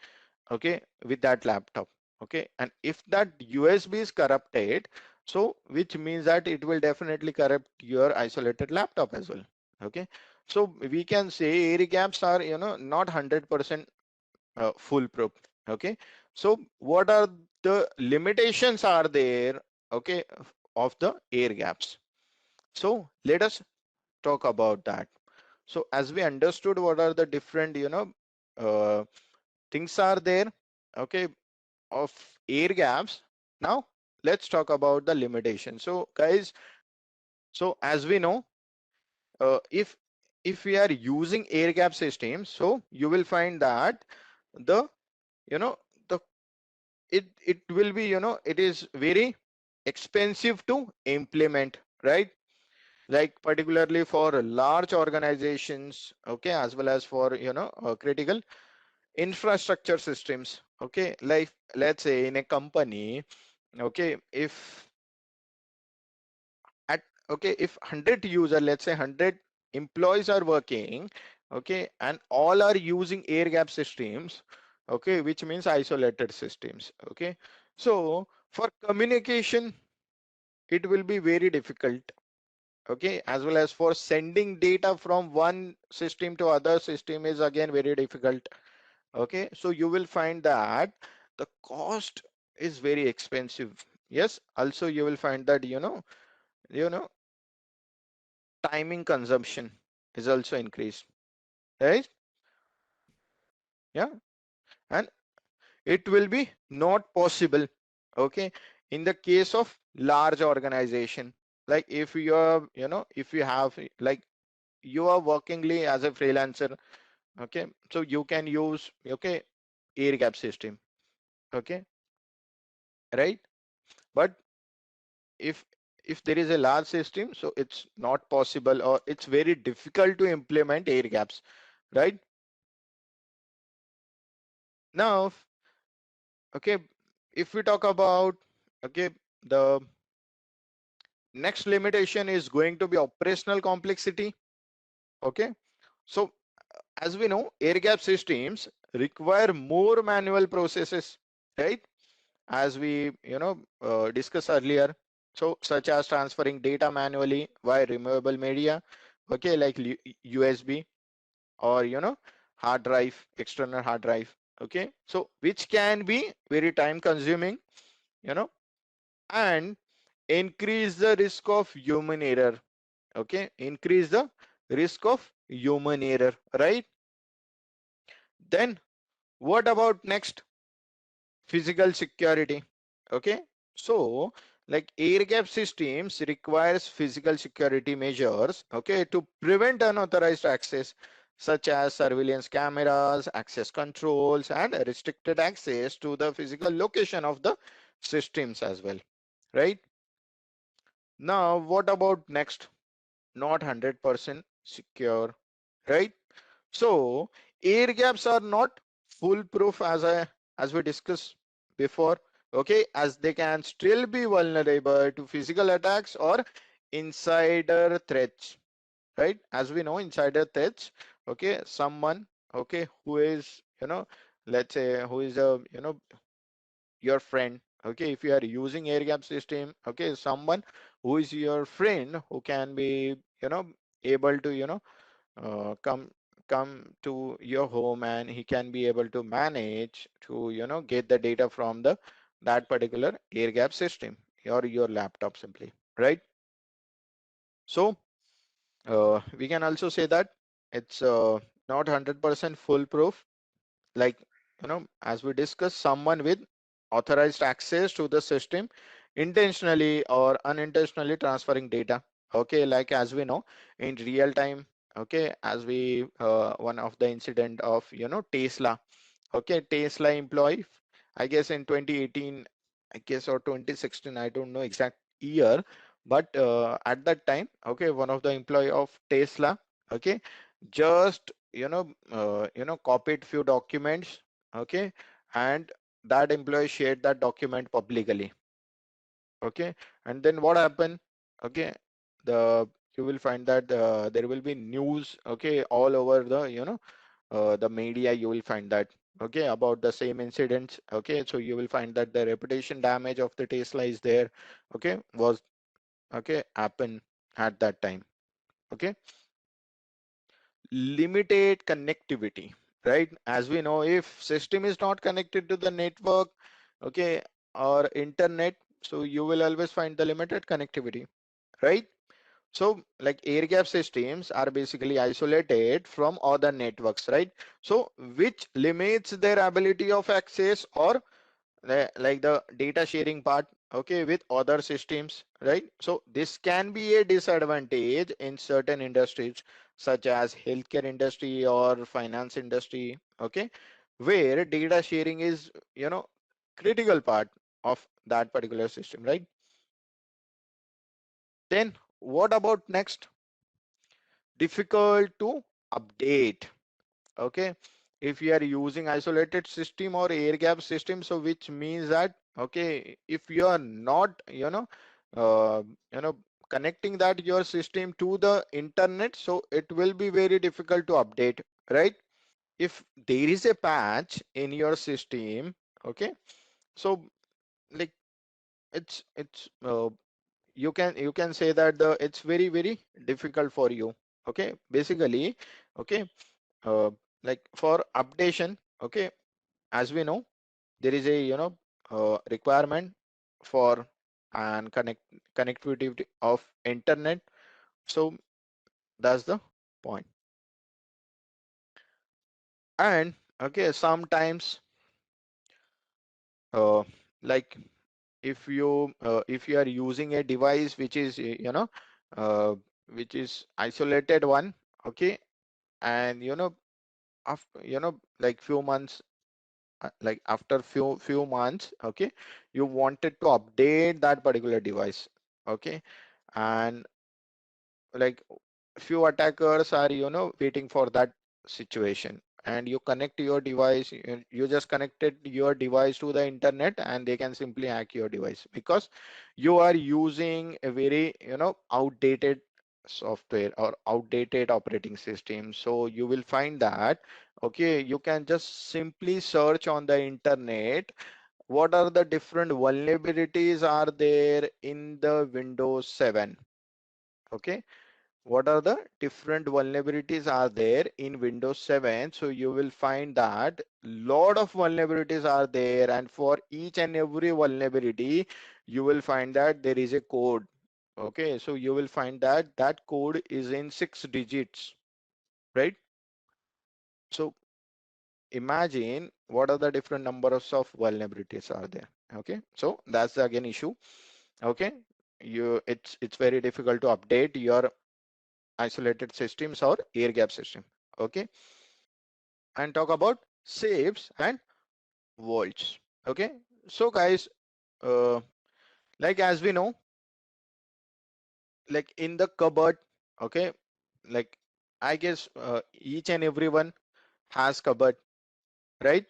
okay, with that laptop. Okay, and if that USB is corrupted, so which means that it will definitely corrupt your isolated laptop as well. Okay, so we can say air gaps are not 100% foolproof. Okay, so what are the limitations are there, okay, of the air gaps? So let us talk about that. So as we understood what are the different uh, things are there, okay, of air gaps. Now let's talk about the limitation. So guys, so as we know, if we are using air gap systems, so you will find that the you know the it will be it is very expensive to implement, right? Like particularly for large organizations, okay, as well as for critical infrastructure systems. Okay, like let's say in a company, okay, if at okay if 100 user, let's say 100 employees are working, okay, and all are using air gap systems, okay, which means isolated systems. Okay, so for communication it will be very difficult, okay, as well as for sending data from one system to other system is again very difficult. Okay, so you will find that the cost is very expensive. Yes, also you will find that you know timing consumption is also increased, right? Yeah, and it will be not possible, okay, in the case of large organization. Like if you are if you have like you are workingly as a freelancer, okay, so you can use okay air gap system, okay, right? But if there is a large system, so it's not possible or it's very difficult to implement air gaps, right? Now okay, if we talk about okay the next limitation is going to be operational complexity. Okay, so as we know, air gap systems require more manual processes, right? As we discussed earlier, so such as transferring data manually via removable media, okay, like USB or hard drive, external hard drive. Okay, so which can be very time consuming, you know and increase the risk of human error. Okay, increase the risk of human error, right? Then what about next? Physical security. Okay, so like air gap systems requires physical security measures, okay, to prevent unauthorized access, such as surveillance cameras, access controls, and restricted access to the physical location of the systems as well, right? Now what about next? Not 100% secure, right? So air gaps are not foolproof, as we discussed before, okay, as they can still be vulnerable to physical attacks or insider threats, right? As we know, insider threats, okay, someone, okay, who is, let's say who is a, your friend, okay, if you are using air gap system, okay, someone who is your friend who can be, able to, come to your home, and he can be able to manage to, get the data from the that particular air gap system or your laptop simply, right? So we can also say that it's not 100% foolproof, like, as we discussed, someone with authorized access to the system intentionally or unintentionally transferring data, okay, like as we know in real time, okay, as we one of the incident of, Tesla, okay, Tesla employee, I guess in 2018, I guess, or 2016, I don't know exact year, but at that time, okay, one of the employee of Tesla, okay, just, copied few documents, okay, and that employee shared that document publicly, okay, and then what happened, okay, the you will find that there will be news, okay, all over the, the media, you will find that, okay, about the same incidents, okay, so you will find that the reputation damage of the Tesla is there, okay, was, okay, happen at that time, okay. Limited connectivity, right? As we know, if system is not connected to the network, okay, or internet, so you will always find the limited connectivity, right? So like air gap systems are basically isolated from other networks, right? So which limits their ability of access or like the data sharing part, okay, with other systems, right? So this can be a disadvantage in certain industries such as healthcare industry or finance industry, okay, where data sharing is, critical part of that particular system, right? Then what about next? Difficult to update, okay, if you are using isolated system or air gap system, so which means that, okay, if you are not, uh, you know connecting that your system to the internet, so it will be very difficult to update, right? If there is a patch in your system, okay, so like it's you can say that the it's very very difficult for you, okay, basically, okay, uh, like for updation, okay, as we know, there is a, requirement for and connectivity of internet, so that's the point. And okay, sometimes uh, like if you are using a device which is uh, which is isolated one, okay, and after, like few months, like after few months, okay, you wanted to update that particular device, okay, and like few attackers are, waiting for that situation, and you connect your device, you just connected your device to the internet, and they can simply hack your device because you are using a very, outdated software or outdated operating system. So you will find that, okay, you can just simply search on the internet what are the different vulnerabilities are there in the Windows 7, okay, what are the different vulnerabilities are there in Windows 7. So you will find that lot of vulnerabilities are there, and for each and every vulnerability you will find that there is a code. Okay, so you will find that that code is in 6 digits, right? So imagine what are the different numbers of vulnerabilities are there. Okay, so that's the again issue. Okay, it's very difficult to update your isolated systems or air gap system. Okay, and talk about safes and vaults. Okay, so guys, uh, like as we know, like in the cupboard, okay, like I guess each and everyone has cupboard, right?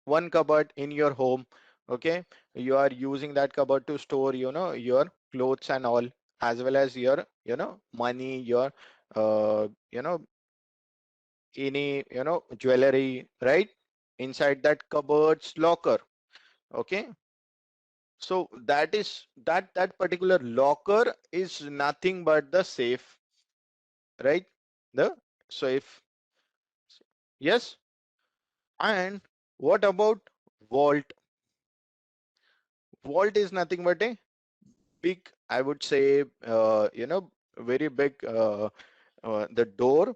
One cupboard in your home. Okay, you are using that cupboard to store, your clothes and all, as well as your, money, your you know any, jewelry, right, inside that cupboard's locker. Okay, so that particular locker is nothing but the safe, right? The safe. Yes. And what about vault? Vault is nothing but a big, I would say, very big, the door,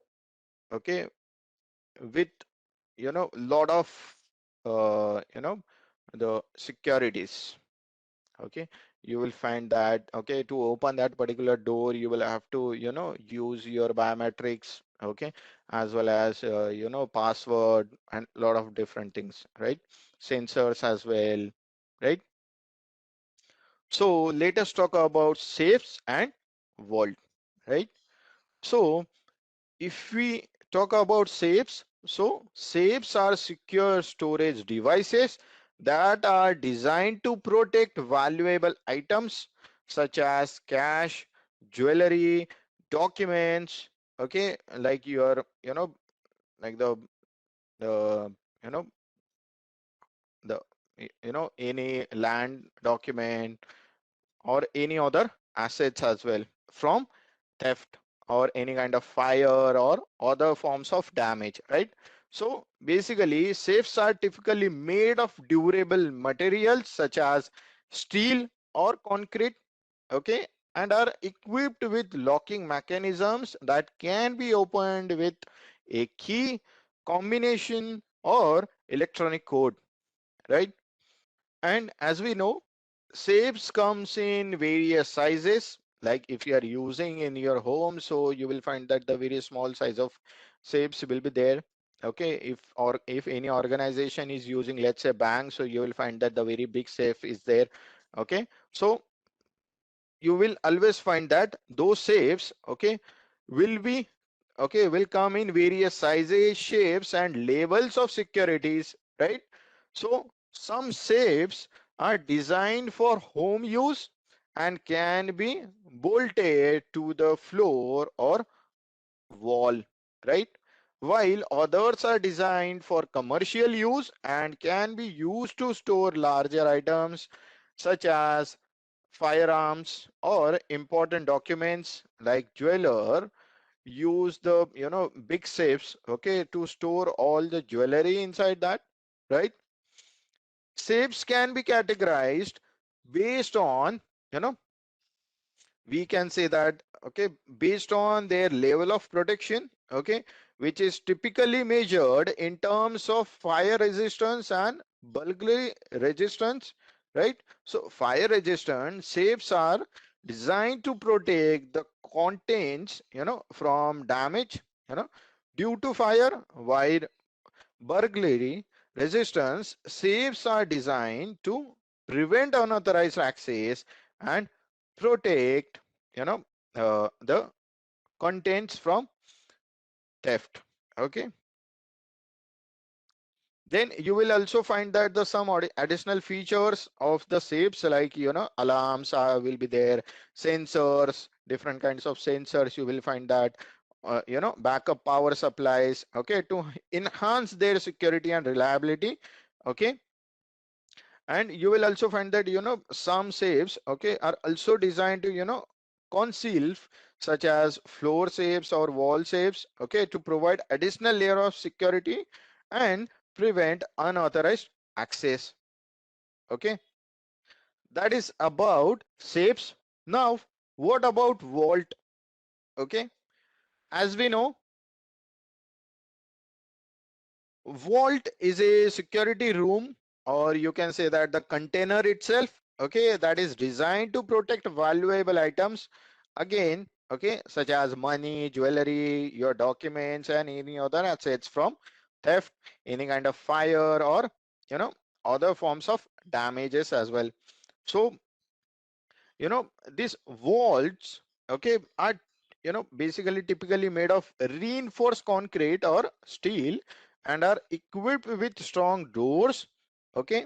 okay, with, lot of, the securities. Okay, you will find that, okay, to open that particular door, you will have to, use your biometrics, okay, as well as, password and a lot of different things, right? Sensors as well, right? So let us talk about safes and vault, right? So if we talk about safes, so safes are secure storage devices that are designed to protect valuable items such as cash, jewelry, documents, okay, like your, like the, you know, the, any land document or any other assets as well from theft or any kind of fire or other forms of damage, right? So basically safes are typically made of durable materials such as steel or concrete, okay, and are equipped with locking mechanisms that can be opened with a key combination or electronic code, right? And as we know, safes comes in various sizes. Like if you are using in your home, so you will find that the very small size of safes will be there. Okay, if any organization is using, let's say bank, so you will find that the very big safe is there. Okay, so you will always find that those safes, okay, will be, okay, will come in various sizes, shapes and levels of securities, right? So some safes are designed for home use and can be bolted to the floor or wall, right? While others are designed for commercial use and can be used to store larger items such as firearms or important documents. Like jeweler use the, big safes, okay, to store all the jewelry inside that, right? Safes can be categorized based on, you know we can say that, okay, based on their level of protection, okay, which is typically measured in terms of fire resistance and burglary resistance, right? So fire resistant safes are designed to protect the contents, from damage, due to fire, while burglary resistance safes are designed to prevent unauthorized access and protect, the contents from theft. Okay, then you will also find that the some additional features of the safes, like, alarms will be there, sensors, different kinds of sensors, you will find that, backup power supplies, okay, to enhance their security and reliability. Okay, and you will also find that, some safes, okay, are also designed to, conceal, such as floor safes or wall safes, okay, to provide additional layer of security and prevent unauthorized access. Okay, That is about safes. Now, what about vault? Okay, as we know, vault is a security room, or you can say that the container itself, okay, that is designed to protect valuable items, again, okay, such as money, jewelry, your documents, and any other assets from theft, any kind of fire, or you know other forms of damages as well. So these vaults, okay, are basically typically made of reinforced concrete or steel, and are equipped with strong doors, okay,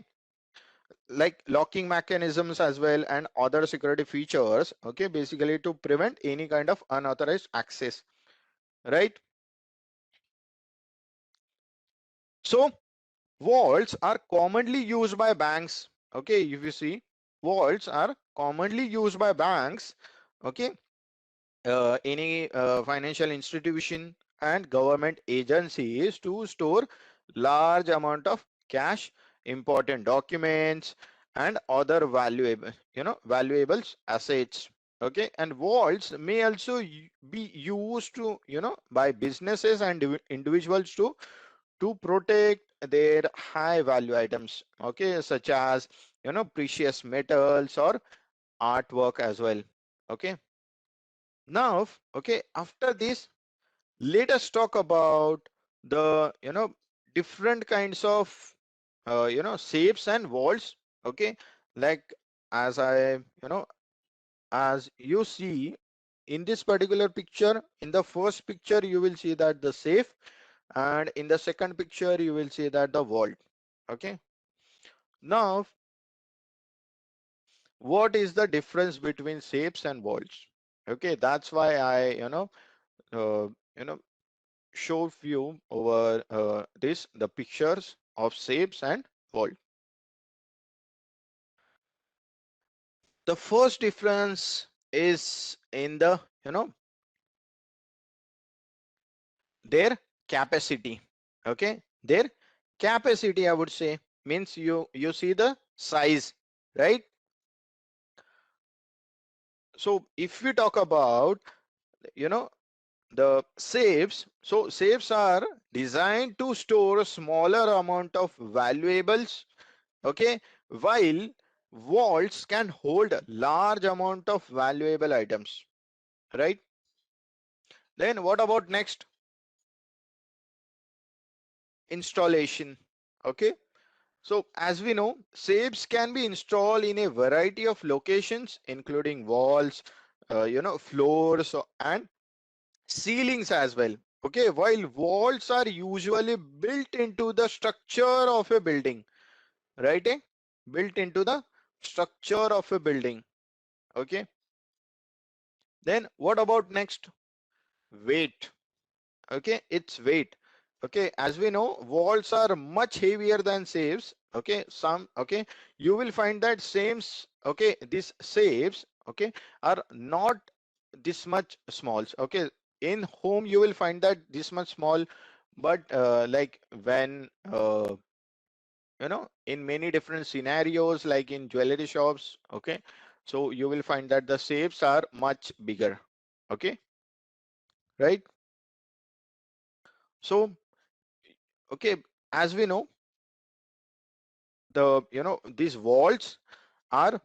like locking mechanisms as well, and other security features, okay, basically to prevent any kind of unauthorized access, right? So vaults are commonly used by banks, okay. If you see, vaults are commonly used by banks, okay, any financial institution and government agencies to store large amount of cash, important documents, and other valuables assets, okay. And vaults may also be used to by businesses and individuals to protect their high value items, okay, such as precious metals or artwork as well, okay. Now, okay, after this, let us talk about the different kinds of shapes and walls, okay. Like, as I as you see in this particular picture, in the first picture you will see that the safe, and in the second picture you will see that the vault, okay. Now, what is the difference between safes and vaults? Okay, that's why I uh, you know show you over this the pictures of shapes and vault. The first difference is in the their capacity, okay. Their capacity, I would say, means you see the size, right? So if we talk about you know the safes, so safes are designed to store a smaller amount of valuables, okay, while vaults can hold a large amount of valuable items, right? Then what about next? Installation, okay. So as we know, safes can be installed in a variety of locations, including walls, floors, and ceilings as well, okay, while vaults are usually built into the structure of a building, right? Built into the structure of a building, okay. Then what about next? Weight, okay, it's weight, okay. As we know, vaults are much heavier than safes, okay. You will find that okay, these safes, okay, are not this much small, okay. In home you will find that this much small, but like when in many different scenarios, like in jewelry shops, okay, so you will find that the safes are much bigger, okay, right? So okay, as we know, these vaults are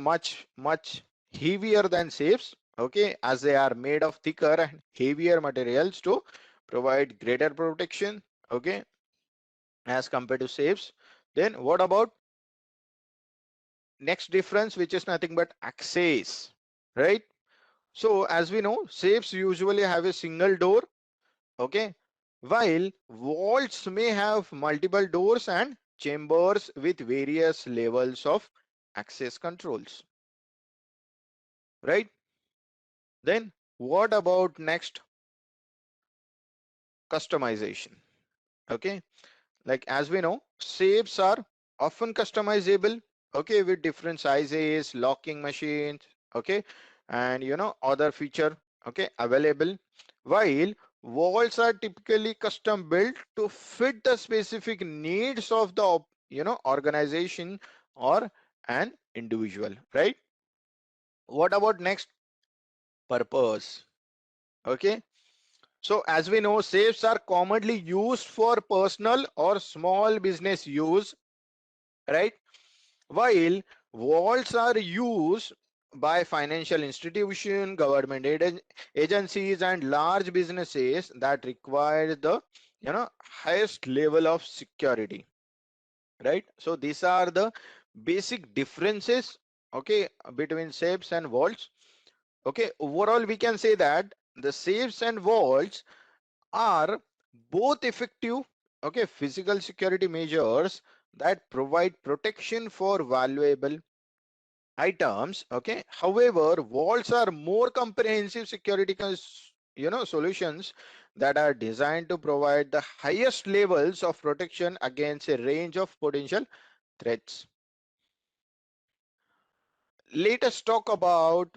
much heavier than safes, okay, as they are made of thicker and heavier materials to provide greater protection, okay, as compared to safes. Then what about next difference, which is nothing but access, right? So as we know, safes usually have a single door, okay, while vaults may have multiple doors and chambers with various levels of access controls, right? Then what about next? Customization, okay. Like, as we know, safes are often customizable, okay, with different sizes, locking machines, okay, and other feature, okay, available, while vaults are typically custom built to fit the specific needs of the organization or an individual, right? What about next? Purpose. Okay. So as we know, safes are commonly used for personal or small business use, right? While vaults are used by financial institution, government agencies, and large businesses that require the highest level of security, right? So these are the basic differences, okay, between safes and vaults. Okay, overall we can say that the safes and vaults are both effective, okay, physical security measures that provide protection for valuable items. Okay, however, vaults are more comprehensive security solutions that are designed to provide the highest levels of protection against a range of potential threats. Let us talk about,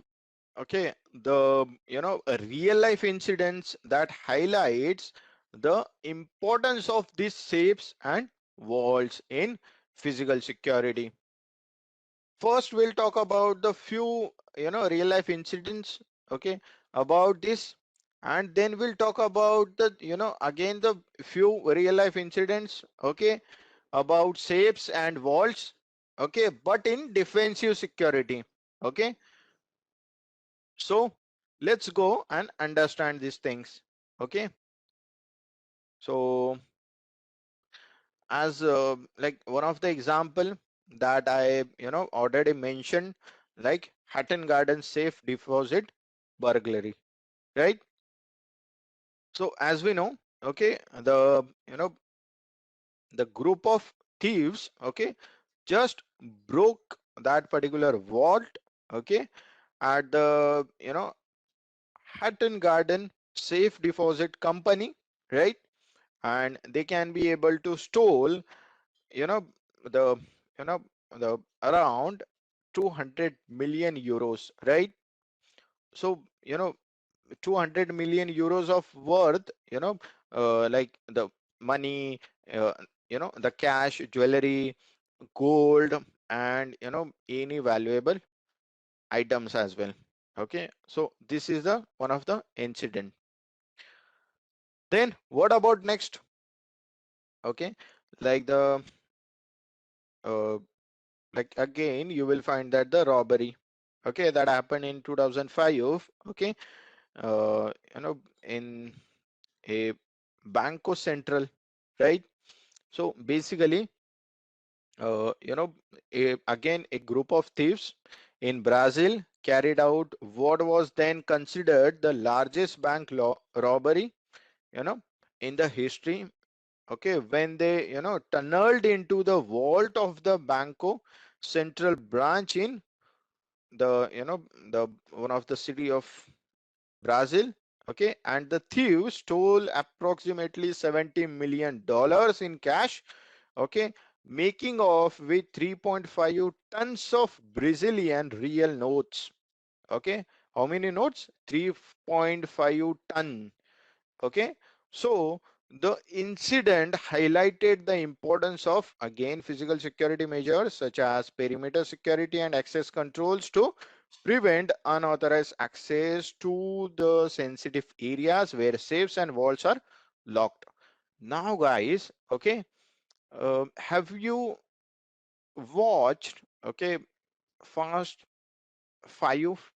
okay, the real life incidents that highlights the importance of these safes and vaults in physical security. First, we'll talk about the few real life incidents, okay, about this, and then we'll talk about the again the few real life incidents, okay, about safes and vaults, okay, but in defensive security. Okay, so let's go and understand these things. Okay, so as like one of the example that I already mentioned, like Hatton Garden safe deposit burglary, right? So as we know, okay, the the group of thieves, okay, just broke that particular vault, okay, at the Hatton Garden safe deposit company, right? And they can be able to stole the you know the around 200 million euros, right? So 200 million euros of worth, like the money, uh, the cash, jewelry, gold, and any valuable items as well. Okay, so this is the one of the incident. Then what about next? Okay, like the uh, like again you will find that the robbery, okay, that happened in 2005, okay, in a Banco Central, right? So basically, again a group of thieves in Brazil carried out what was then considered the largest bank robbery, you know, in the history. Okay, when they tunneled into the vault of the Banco Central branch in the the one of the city of Brazil. Okay, and the thieves stole approximately $70 million in cash. Okay, making off with 3.5 tons of Brazilian real notes. Okay, how many notes? 3.5 ton. Okay, so the incident highlighted the importance of again physical security measures such as perimeter security and access controls to prevent unauthorized access to the sensitive areas where safes and vaults are locked. Now guys, okay, have you watched, okay, Fast 5?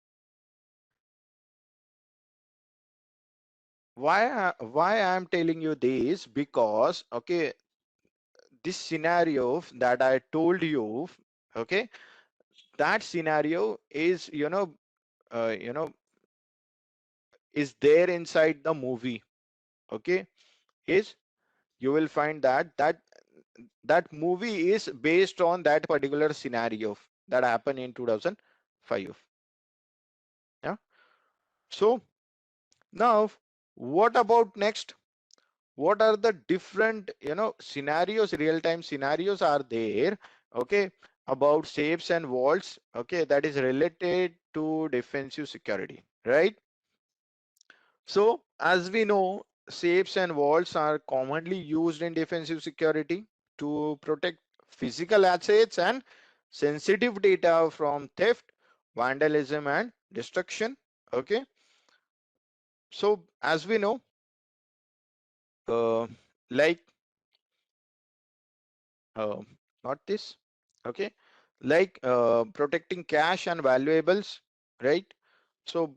Why I'm telling you this? Because okay, this scenario that I told you, okay, that scenario is is there inside the movie. Okay, is you will find that that movie is based on that particular scenario that happened in 2005. Yeah. So now, what about next? What are the different scenarios, real-time scenarios are there, okay, about safes and vaults, okay, that is related to defensive security, right? So as we know, safes and vaults are commonly used in defensive security to protect physical assets and sensitive data from theft, vandalism, and destruction. Okay, so as we know, uh, like uh, not this, okay, like protecting cash and valuables, right? So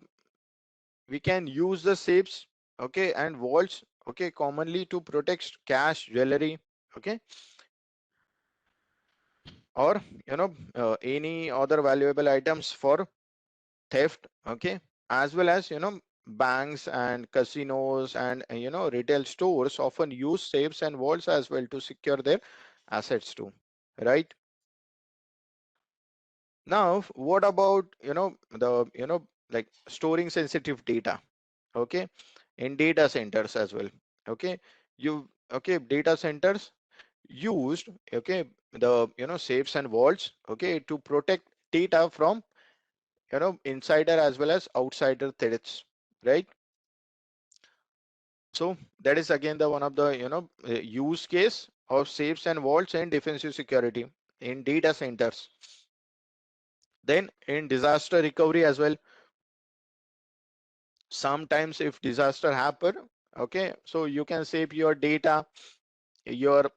we can use the safes, okay, and vaults, okay, commonly to protect cash, jewelry, okay, or any other valuable items for theft, okay, as well as banks and casinos and retail stores often use safes and vaults as well to secure their assets too, right? Now what about the like storing sensitive data, okay, in data centers as well, okay, okay, data centers used, okay, the safes and vaults, okay, to protect data from insider as well as outsider threats, right? So that is again the one of the use case of safes and vaults in defensive security in data centers. Then in disaster recovery as well, sometimes if disaster happen, okay, so you can save your data, your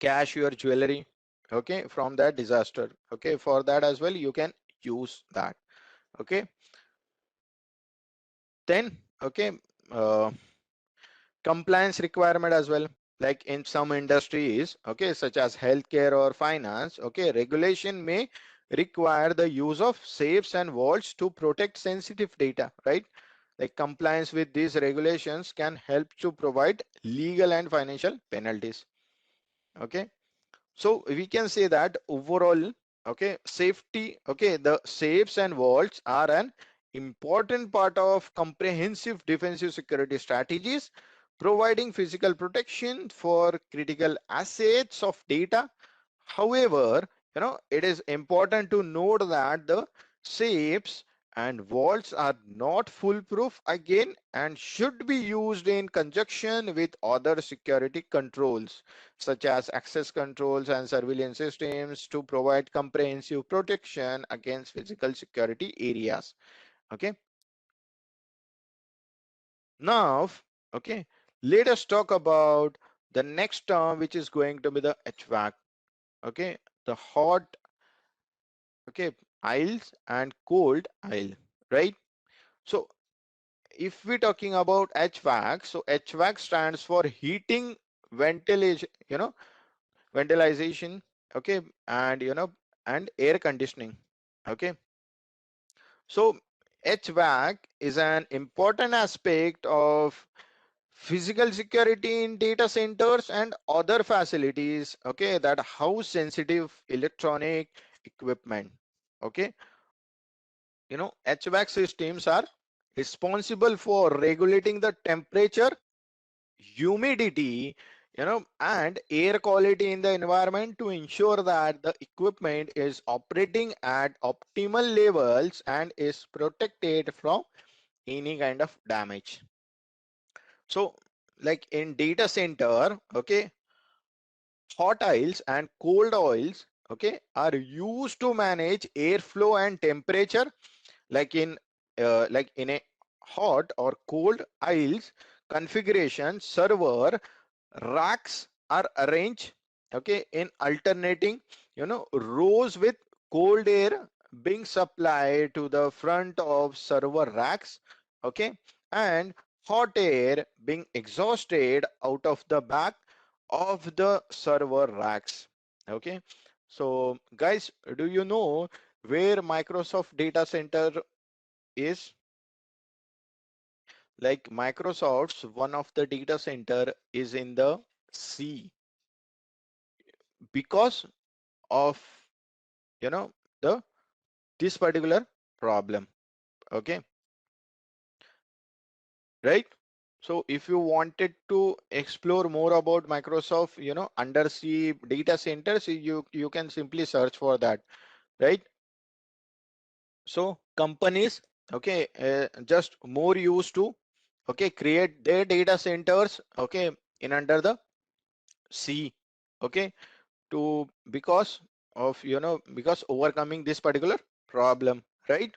cash, your jewelry, okay, from that disaster, okay, for that as well you can use that, okay. Then okay, uh, compliance requirement as well, like in some industries, okay, such as healthcare or finance, okay, regulation may require the use of safes and vaults to protect sensitive data, right? Like compliance with these regulations can help to provide legal and financial penalties, okay. So we can say that overall, okay, safety, okay, the safes and vaults are an important part of comprehensive defensive security strategies, providing physical protection for critical assets of data. However, it is important to note that the safes and vaults are not foolproof again and should be used in conjunction with other security controls such as access controls and surveillance systems to provide comprehensive protection against physical security areas. Okay. Now, okay, let us talk about the next term, which is going to be the HVAC. Okay, the hot, okay, aisles and cold aisle, right? So if we're talking about HVAC, so HVAC stands for heating, ventilation, ventilization, okay, and and air conditioning, okay. So HVAC is an important aspect of physical security in data centers and other facilities, okay, that house sensitive electronic equipment, okay. HVAC systems are responsible for regulating the temperature, humidity, and air quality in the environment to ensure that the equipment is operating at optimal levels and is protected from any kind of damage. So like in data center, okay, hot oils and cold oils, okay, are used to manage airflow and temperature. Like in a hot or cold aisles configuration, server racks are arranged, okay, in alternating rows with cold air being supplied to the front of server racks, okay, and hot air being exhausted out of the back of the server racks, okay. So guys, do you know where Microsoft data center is? Like Microsoft's one of the data center is in the sea because of you know the this particular problem, okay, right? So if you wanted to explore more about Microsoft undersea data centers, you can simply search for that, right? So companies, okay, just more used to, okay, create their data centers, okay, in under the sea, okay, to because of, because overcoming this particular problem, right?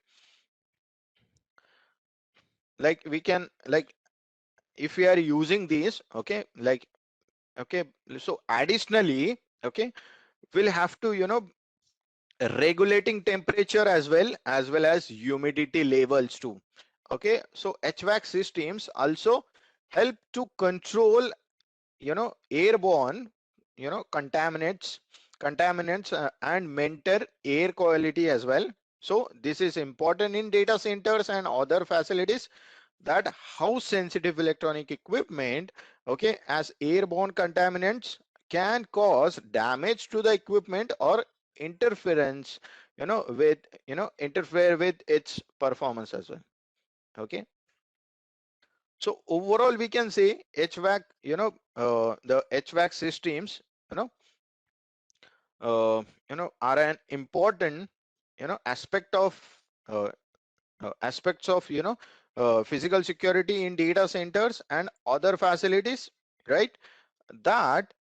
Like we can, like if we are using these, okay, like, okay, so additionally, okay, we'll have to, regulating temperature as well as humidity levels too. Okay, so HVAC systems also help to control, airborne, contaminants and maintain air quality as well. So this is important in data centers and other facilities, that how sensitive electronic equipment, okay, as airborne contaminants can cause damage to the equipment or interference, with, interfere with its performance as well. Okay, so overall we can say HVAC, the HVAC systems, you know are an important, aspect of, uh, aspects of, physical security in data centers and other facilities, right? That,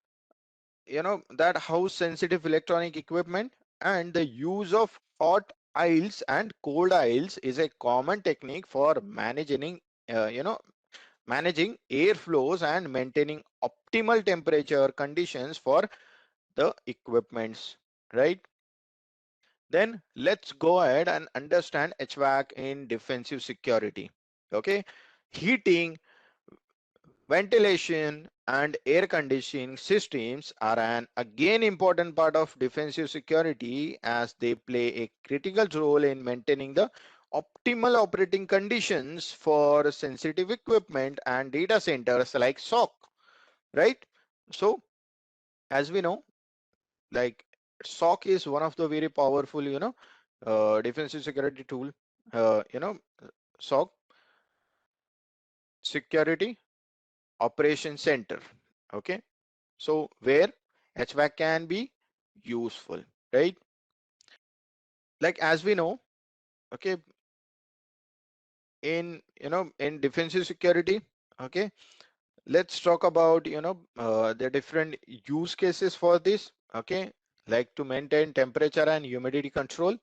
that how sensitive electronic equipment, and the use of hot aisles and cold aisles is a common technique for uh, you know managing airflows and maintaining optimal temperature conditions for the equipments, right? Then let's go ahead and understand HVAC in defensive security. Okay, heating, ventilation, and air conditioning systems are an again important part of defensive security, as they play a critical role in maintaining the optimal operating conditions for sensitive equipment and data centers like SOC, right? So as we know, like SOC is one of the very powerful, defensive security tool, SOC, security operation center. Okay, so where HVAC can be useful, right? Like as we know, okay, in defensive security, okay, let's talk about, the different use cases for this. Okay, like to maintain temperature and humidity control,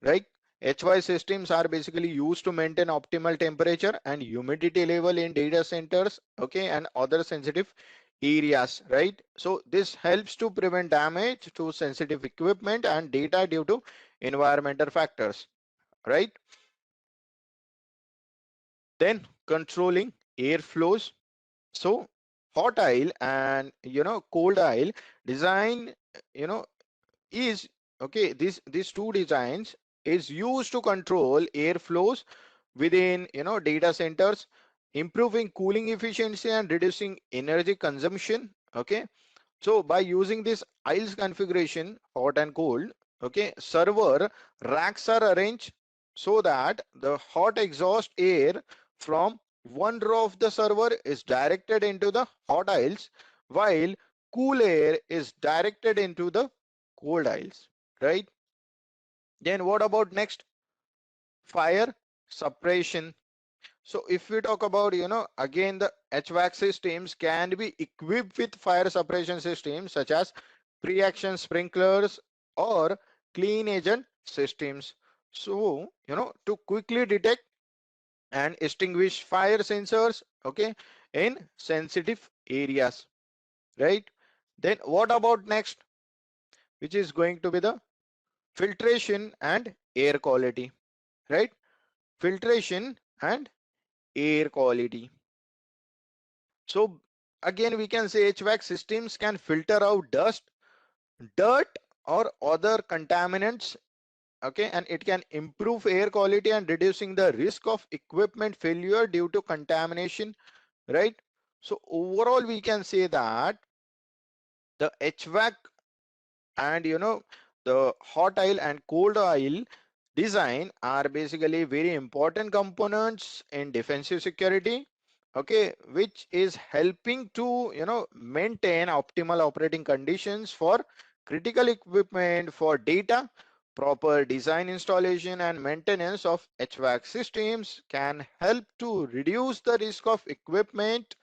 right? HY systems are basically used to maintain optimal temperature and humidity level in data centers, okay, and other sensitive areas, right? So this helps to prevent damage to sensitive equipment and data due to environmental factors, right? Then controlling airflows. So hot aisle and, cold aisle design, you know is, okay, these two designs is used to control airflows within, data centers, improving cooling efficiency and reducing energy consumption. Okay, so by using this aisles configuration, hot and cold, okay, server racks are arranged so that the hot exhaust air from one row of the server is directed into the hot aisles, while cool air is directed into the cold aisles, right? Then what about next? Fire suppression. So if we talk about, again, the HVAC systems can be equipped with fire suppression systems such as pre-action sprinklers or clean agent systems. So, to quickly detect and extinguish fire sensors, okay, in sensitive areas, right? Then what about next, which is going to be the filtration and air quality, right? Filtration and air quality. So again, we can say HVAC systems can filter out dust, dirt, or other contaminants. Okay, and it can improve air quality and reducing the risk of equipment failure due to contamination, right? So overall, we can say that the HVAC and, the hot aisle and cold aisle design are basically very important components in defensive security, okay, which is helping to, maintain optimal operating conditions for critical equipment for data. Proper design, installation and maintenance of HVAC systems can help to reduce the risk of equipment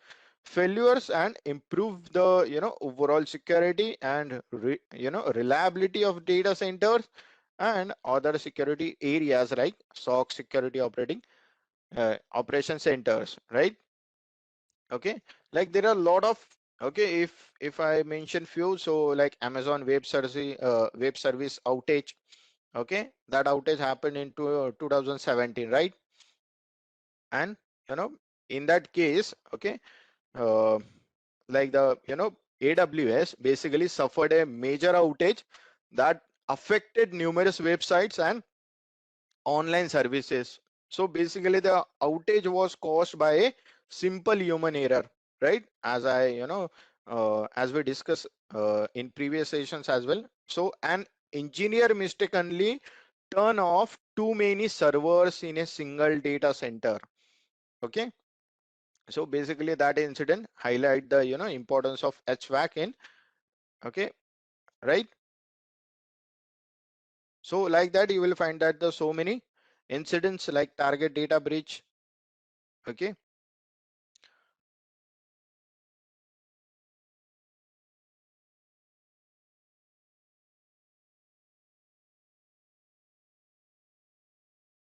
failures and improve the overall security and reliability of data centers and other security areas like SOC security operation centers, right? Okay, like there are a lot of, okay, if I mention few, so like Amazon web service outage. Okay, that outage happened in 2017, right? And you know in that case, okay, uh, like the AWS basically suffered a major outage that affected numerous websites and online services. So basically the outage was caused by a simple human error, right? As as we discussed in previous sessions as well. So an engineer mistakenly turn off too many servers in a single data center. Okay, so basically that incident highlight the importance of HVAC in, okay, right? So like that you will find that the so many incidents like target data breach, okay,